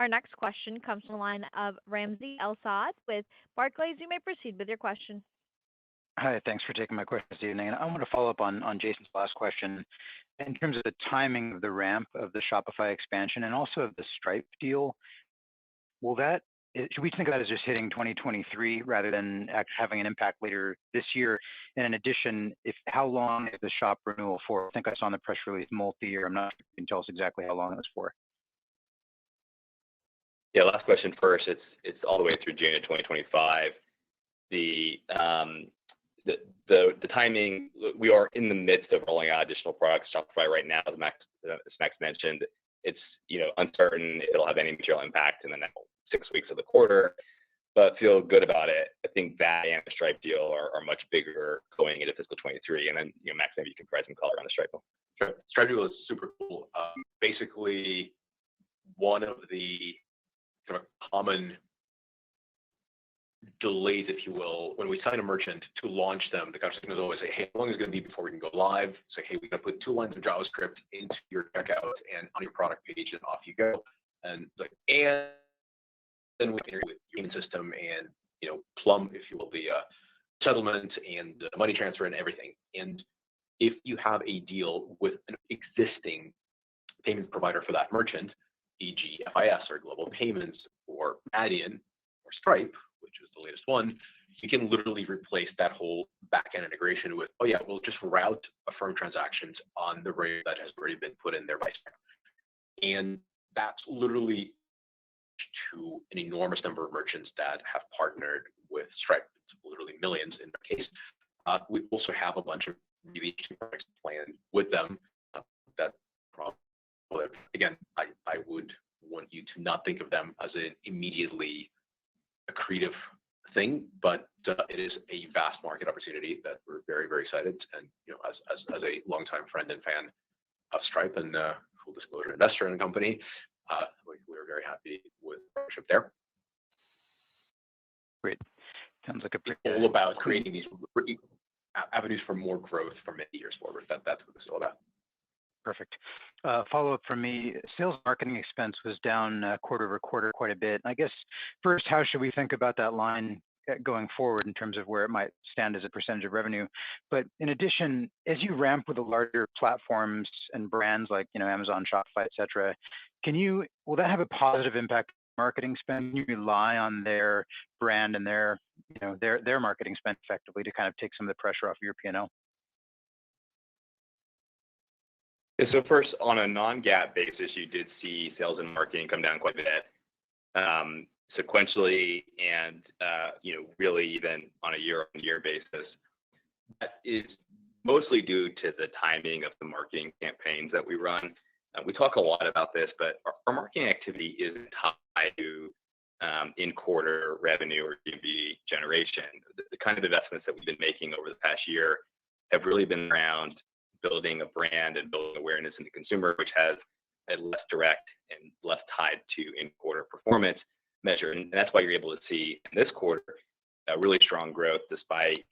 Our next question comes from the line of Ramsey El-Assad with Barclays. You may proceed with your question. Hi, thanks for taking my question this evening. And I want to follow up on Jason's last question in terms of the timing of the ramp of the Shopify expansion and also of the Stripe deal. Should we think of that as just hitting 2023 rather than having an impact later this year? And in addition, how long is the shop renewal for? I think I saw in the press release multi-year. I'm not sure if you can tell us exactly how long it was for. Yeah, last question first. It's all the way through June of 2025. The timing, we are in the midst of rolling out additional products. Shopify right now, as Max mentioned, it's uncertain if it'll have any material impact in the next 6 weeks of the quarter, but feel good about it. I think that and the Stripe deal are much bigger going into fiscal 23. And then Max, maybe you can provide some color on the Stripe deal. Sure. Stripe deal is super cool. Basically, one of the kind of common delays, if you will, when we sign a merchant to launch them, the customer is always say, hey, how long is it going to be before we can go live? Say, hey, we're going to put 2 lines of JavaScript into your checkout and on your product page, and off you go. And then we integrate with your payment system and plumb, if you will, the settlement and the money transfer and everything. And if you have a deal with an existing payment provider for that merchant, e.g. FIS or Global Payments or Adyen or Stripe, which is the latest one, you can literally replace that whole backend integration with, oh yeah, we'll just route Affirm transactions on the rail that has already been put in there by Stripe. And that's literally to an enormous number of merchants that have partnered with Stripe. It's literally millions in their case. We also have a bunch of really interesting products planned with them that probably, again, I would want you to not think of them as an immediately accretive thing, but it is a vast market opportunity that we're very, very excited. And as a longtime friend and fan of Stripe and full disclosure investor in the company, we're very happy with the partnership there. Great. Sounds like a It's pretty, all about creating these avenues for more growth for many years forward. That's what this is all about. perfect. Follow-up from me, sales and marketing expense was down quarter over quarter quite a bit. I guess first, how should we think about that line going forward in terms of where it might stand as a percentage of revenue? But in addition, as you ramp with the larger platforms and brands like Amazon, Shopify, et cetera, will that have a positive impact on marketing spend? Can you rely on their brand and their marketing spend effectively to kind of take some of the pressure off of your P&L? Yeah, so first, on a non-GAAP basis, you did see sales and marketing come down quite a bit sequentially, and really even on a year-on-year basis. That is mostly due to the timing of the marketing campaigns that we run. We talk a lot about this, but our marketing activity isn't tied to in-quarter revenue or GMV generation. The kind of investments that we've been making over the past year have really been around building a brand and building awareness in the consumer, which has a less direct and less tied to in-quarter performance measure. And that's why you're able to see in this quarter a really strong growth despite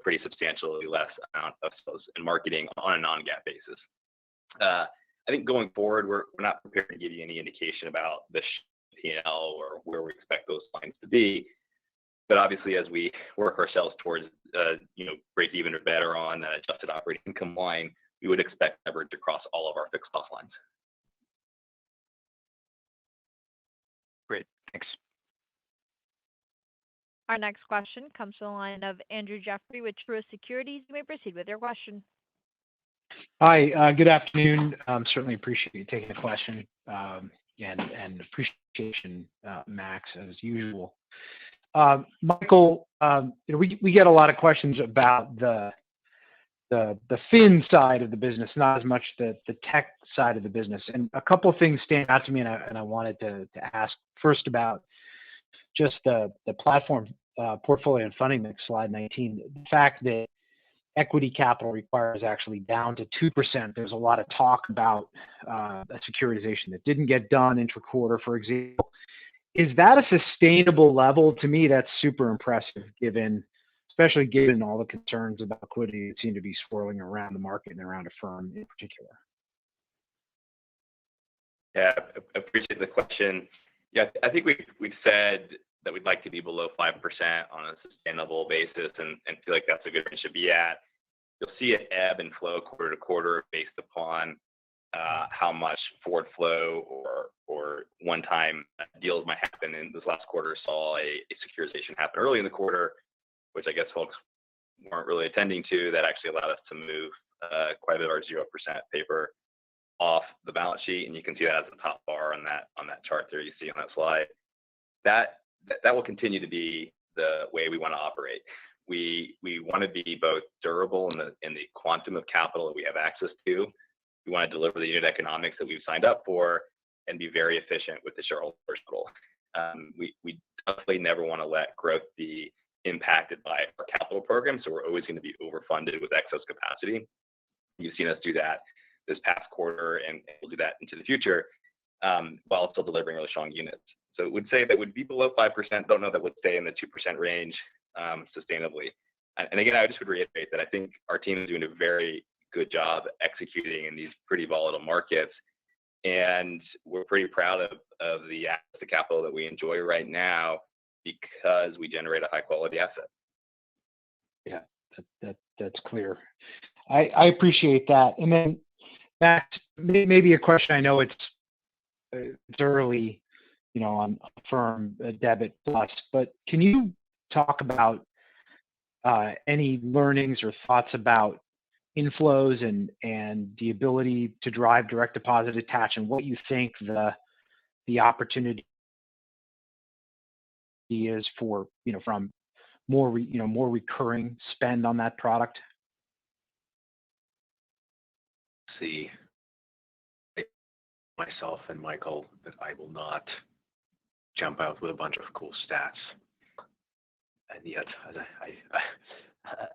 pretty substantially less amount of sales and marketing on a non-GAAP basis. I think going forward, we're not prepared to give you any indication about the P&L or where we expect those lines to be. But obviously, as we work ourselves towards break even or better on the adjusted operating income line, we would expect leverage across all of our fixed cost lines. Great, thanks. Our next question comes from the line of Andrew Jeffrey with Truist Securities. You may proceed with your question. Hi, good afternoon. Certainly appreciate you taking the question, and appreciation, Max, as usual. Michael, we get a lot of questions about the fin side of the business, not as much the tech side of the business. And a couple of things stand out to me, and I wanted to ask first about just the platform portfolio and funding mix, slide 19. The fact that equity capital required is actually down to 2%. There's a lot of talk about a securitization that didn't get done intra-quarter, for example. Is that a sustainable level? To me, that's super impressive, especially given all the concerns about liquidity that seem to be swirling around the market and around Affirm in particular. Yeah, I appreciate the question. Yeah, I think we've said that we'd like to be below 5% on a sustainable basis and feel like that's a good range to be at. You'll see it ebb and flow quarter to quarter based upon how much forward flow or one-time deals might happen. In this last quarter, saw a securitization happen early in the quarter, which I guess folks weren't really attending to. That actually allowed us to move quite a bit of our 0% paper off the balance sheet, and you can see that as the top bar on that chart there you see on that slide. That will continue to be the way we want to operate. We want to be both durable in the quantum of capital that we have access to. We want to deliver the unit economics that we've signed up for and be very efficient with the shareholder capital. We definitely never want to let growth be impacted by our capital program, so we're always going to be overfunded with excess capacity. You've seen us do that this past quarter, and we'll do that into the future while still delivering really strong units. So it would say that would be below 5%. Don't know that would stay in the 2% range sustainably. And again, I just would reiterate that I think our team is doing a very good job executing in these pretty volatile markets. And we're pretty proud of the access to capital that we enjoy right now because we generate a high quality asset. Yeah, that's clear. I appreciate that. And then Max, maybe a question. I know it's early, on Affirm Debit Plus, but can you talk about any learnings or thoughts about inflows and the ability to drive direct deposit attach, and what you think the opportunity is for from more recurring spend on that product? See, myself and Michael, that I will not jump out with a bunch of cool stats, and yet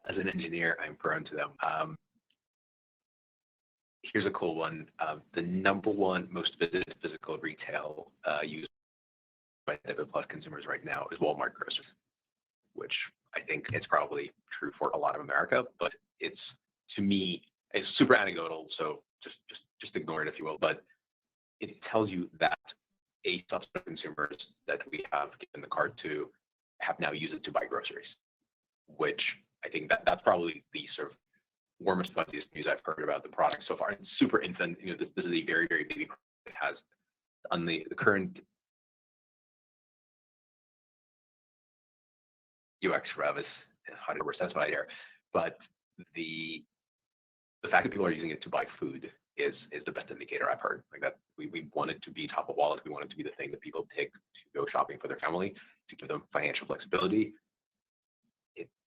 as an engineer, I'm prone to them. Here's a cool one. The number one most visited physical retail used by Debit Plus consumers right now is Walmart groceries. which I think it's probably true for a lot of America, but it's, to me, it's super anecdotal, so just ignore it if you will. But it tells you that a subset of consumers that we have given the card to have now used it to buy groceries, which I think that's probably the sort of warmest, fuzziest news I've heard about the product so far. It's super infant. This is a very, very baby product. It has on the current UX rev is 100% satisfied here, but the fact that people are using it to buy food is the best indicator I've heard. Like that, we want it to be top of wallet. We want it to be the thing that people take to go shopping for their family, to give them financial flexibility.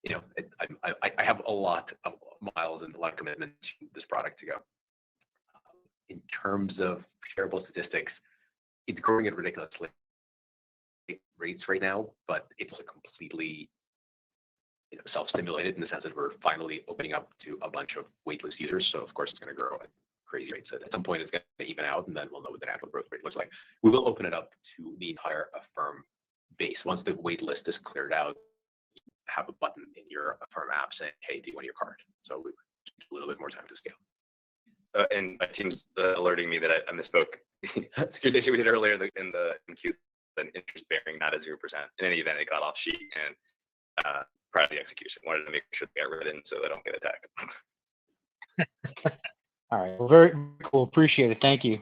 I have a lot of miles and a lot of commitment to this product to go. In terms of shareable statistics, it's growing at ridiculously rates right now, but it's completely self-stimulated in the sense that we're finally opening up to a bunch of waitlist users. So of course it's going to grow at crazy rates. So at some point it's going to even out, and then we'll know what the natural growth rate looks like. We will open it up to the entire Affirm base. Once the waitlist is cleared out, have a button in your Affirm app saying, "Hey, do you want your card?" So we need a little bit more time to scale. And my team's alerting me that I misspoke. Securitization we did earlier in Q, an interest bearing, not a 0%. In any event, it got off sheet and prior to the execution. Wanted to make sure they got written so they don't get attacked. All right. Well, very cool. Appreciate it. Thank you.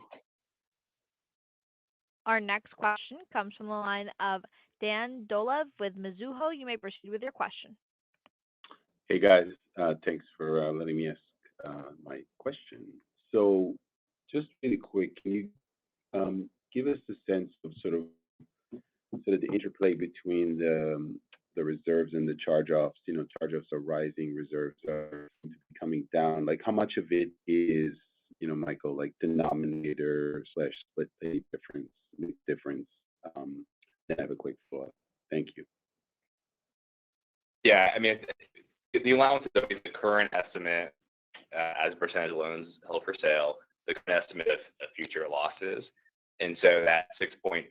Our next question comes from the line of Dan Dolev with Mizuho. You may proceed with your question. Hey guys, thanks for letting me ask my question. So, just really quick, can you give us a sense of sort of the interplay between the reserves and the charge-offs? Charge-offs are rising, reserves are coming down. Like, how much of it is, Michael, like denominator / split pay difference? Then I have a quick follow-up. Thank you. Yeah, I mean, the allowance is always the current estimate as a percentage of loans held for sale, the current estimate of future losses. And so that 6.4%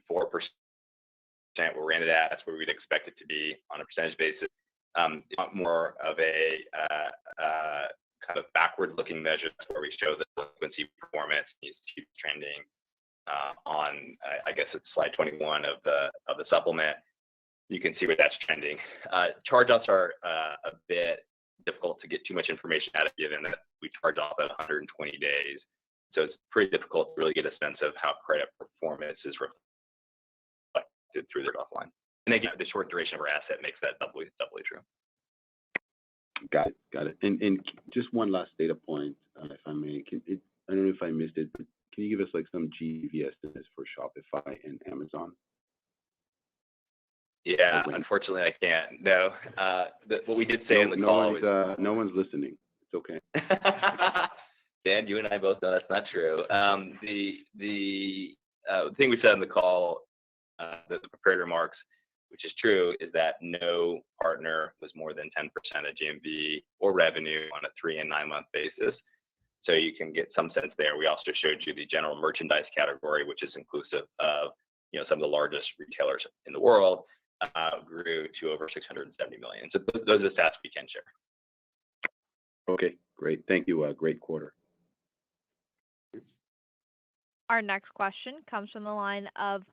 we're rented at, that's where we'd expect it to be on a percentage basis. More of a kind of backward-looking measure where we show the delinquency performance keeps trending on, I guess it's slide 21 of the supplement. You can see where that's trending. Charge-offs are a bit difficult to get too much information out of, given that we charge off at 120 days. So it's pretty difficult to really get a sense of how credit performance is reflected through their offline. And again, the short duration of our asset makes that doubly true. Got it. And just one last data point, if I may. I don't know if I missed it, but can you give us like some GV estimates for Shopify and Amazon? Yeah, unfortunately I can't. No. What we did say in the call was no one's listening. It's okay. Dan, you and I both know that's not true. The thing we said in the call, the prepared remarks, which is true, is that no partner was more than 10% of GMV or revenue on a 3 and 9 month basis. So you can get some sense there. We also showed you the general merchandise category, which is inclusive of some of the largest retailers in the world, grew to over 670 million. So those are the stats we can share. Okay, great. Thank you. Great quarter. Our next question comes from the line of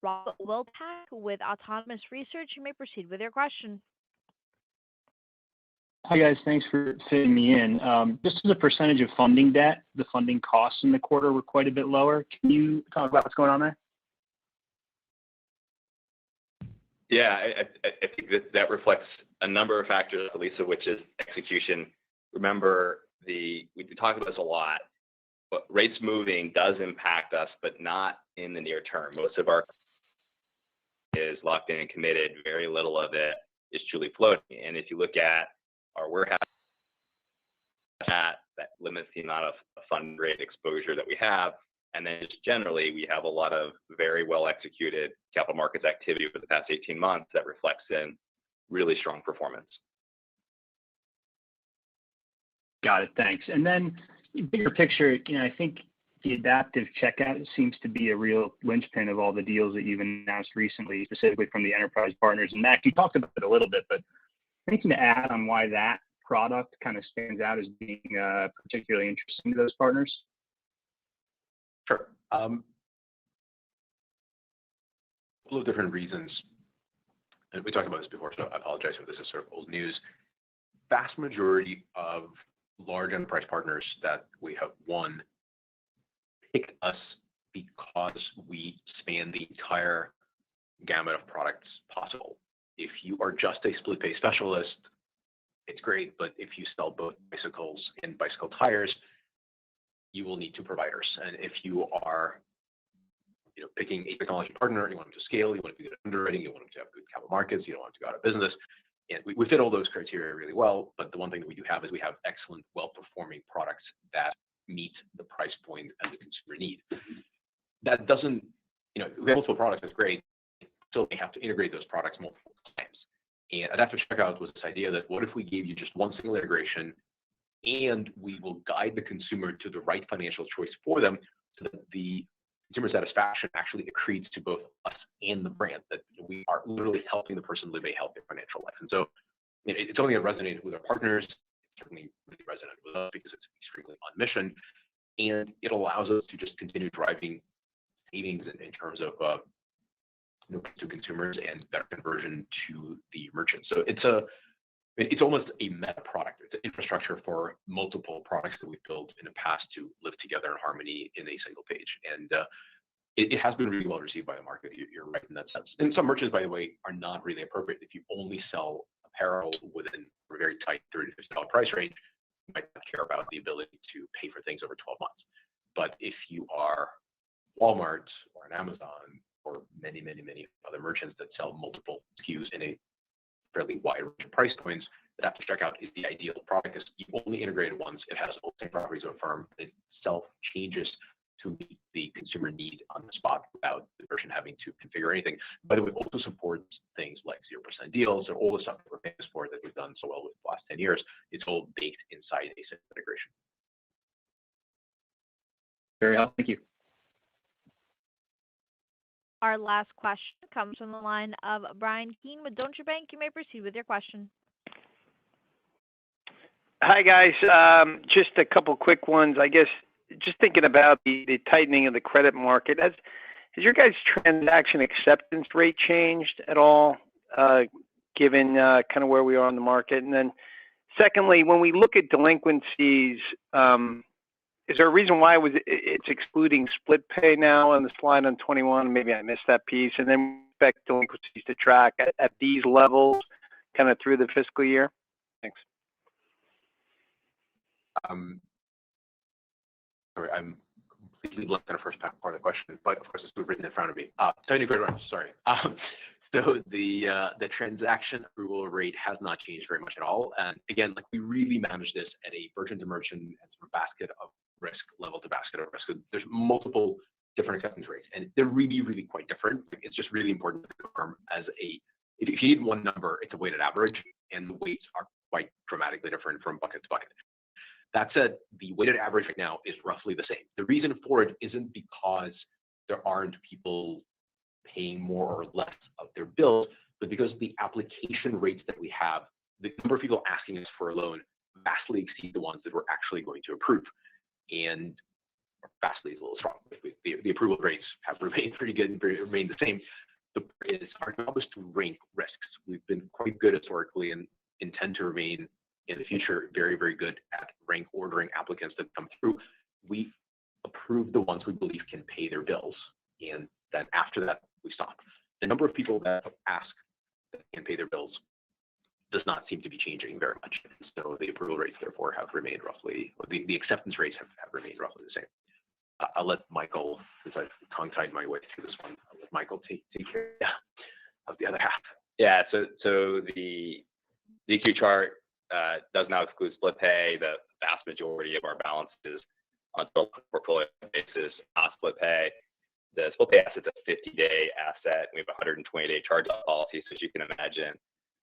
Rob Wilpack with Autonomous Research. You may proceed with your question. Hi guys, thanks for fitting me in. Just as a percentage of funding debt, the funding costs in the quarter were quite a bit lower. Can you talk about what's going on there? Yeah, I think that reflects a number of factors, the least of which is execution. Remember, we talk about this a lot, but rates moving does impact us, but not in the near term. Most of our is locked in and committed. Very little of it is truly floating. And if you look at our warehouse, that limits the amount of fund rate exposure that we have. And then just generally, we have a lot of very well executed capital markets activity over the past 18 months that reflects in really strong performance. Got it. Thanks. And then bigger picture, I think the adaptive checkout seems to be a real linchpin of all the deals that you've announced recently, specifically from the enterprise partners. And Mac, you talked about it a little bit, but anything to add on why that product kind of stands out as being particularly interesting to those partners? Sure. A couple of different reasons, and we talked about this before, so I apologize if this is sort of old news. Vast majority of large enterprise partners that we have won picked us because we span the entire gamut of products possible. If you are just a split pay specialist, it's great, but if you sell both bicycles and bicycle tires, you will need two providers. And if you are picking a technology partner, you want them to scale, you want them to do underwriting, you want them to have good capital markets, you don't want them to go out of business. And we fit all those criteria really well, but the one thing that we do have is we have excellent, well-performing products that meet the price point and the consumer need. That doesn't, we have multiple products, that's great, still we have to integrate those products multiple times. And adaptive checkout was this idea that what if we gave you just one single integration and we will guide the consumer to the right financial choice for them so that the consumer satisfaction actually accretes to both us and the brand, that we are literally helping the person live a healthier financial life. And so it's something that resonated with our partners, certainly really resonated with us because it's extremely on mission, and it allows us to just continue driving savings in terms of to consumers and better conversion to the merchant. So it's almost a meta product. It's an infrastructure for multiple products that we've built in the past to live together in harmony in a single page. And it has been really well received by the market. You're right in that sense. And some merchants, by the way, are not really appropriate. If you only sell apparel within a very tight $30 to $50 price range, you might not care about the ability to pay for things over 12 months. But if you are Walmart or an Amazon or many, many, many other merchants that sell multiple SKUs in a fairly wide range of price points, adaptive checkout is the ideal product because you only integrate it once. It has all the same properties of Affirm. It self-changes to meet the consumer need on the spot without the merchant having to configure anything. By the way, it also supports things like 0% deals or all the stuff that we're famous for that we've done so well with the last 10 years. It's all baked inside a single integration. Very helpful. Thank you. Our last question comes from the line of Brian Keane with Deutsche Bank. You may proceed with your question. Hi, guys. Just a couple quick ones. I guess just thinking about the tightening of the credit market, has your guys' transaction acceptance rate changed at all, given kind of where we are in the market? And then secondly, when we look at delinquencies, is there a reason why it's excluding split pay now on the slide on 21? Maybe I missed that piece. And then we expect delinquencies to track at these levels kind of through the fiscal year? Thanks. Sorry, I'm completely blank on the first part of the question, but of course it's written in front of me. Tiny credit runs, sorry. So the transaction approval rate has not changed very much at all. And again, like we really manage this at a merchant to merchant and sort of basket of risk level to basket of risk. So there's multiple different acceptance rates, and they're really, really quite different. It's just really important to confirm if you need one number, it's a weighted average, and the weights are quite dramatically different from bucket to bucket. That said, the weighted average right now is roughly the same. The reason for it isn't because there aren't people paying more or less of their bills, but because the application rates that we have, the number of people asking us for a loan vastly exceed the ones that we're actually going to approve. And vastly is a little strong. The approval rates have remained pretty good and remained the same. Our job is to rank risks. We've been quite good historically and intend to remain in the future very, very good at rank ordering applicants that come through. We approve the ones we believe can pay their bills, and then after that, we stop. The number of people that ask that can pay their bills does not seem to be changing very much. So the approval rates, therefore, have remained roughly, the acceptance rates have remained roughly the same. I'll let Michael, since I've tongue-tied my way through this one, I'll let Michael take care of the other half. Yeah, so the DQ chart does now exclude split pay. The vast majority of our balances on a portfolio basis, not split pay. The split pay asset's a 50-day asset. We have a 120-day charge-off policy. So as you can imagine,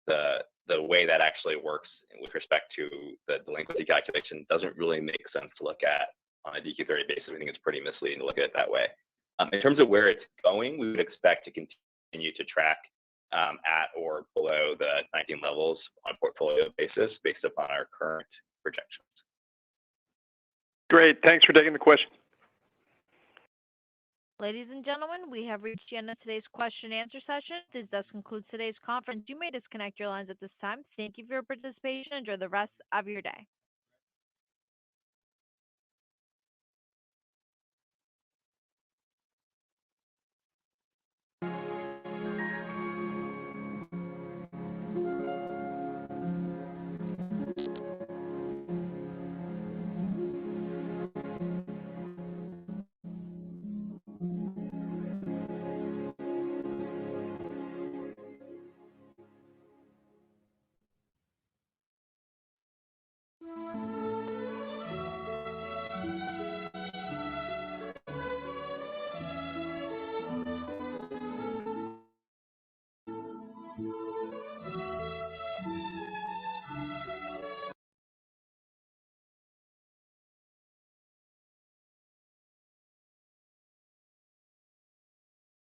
the way that actually works with respect to the delinquency calculation doesn't really make sense to look at on a DQ30 basis. I think it's pretty misleading to look at it that way. In terms of where it's going, we would expect to continue to track at or below the 19 levels on a portfolio basis based upon our current projections. Great. Thanks for taking the question. Ladies and gentlemen, we have reached the end of today's question and answer session. This does conclude today's conference. You may disconnect your lines at this time. Thank you for your participation. Enjoy the rest of your day.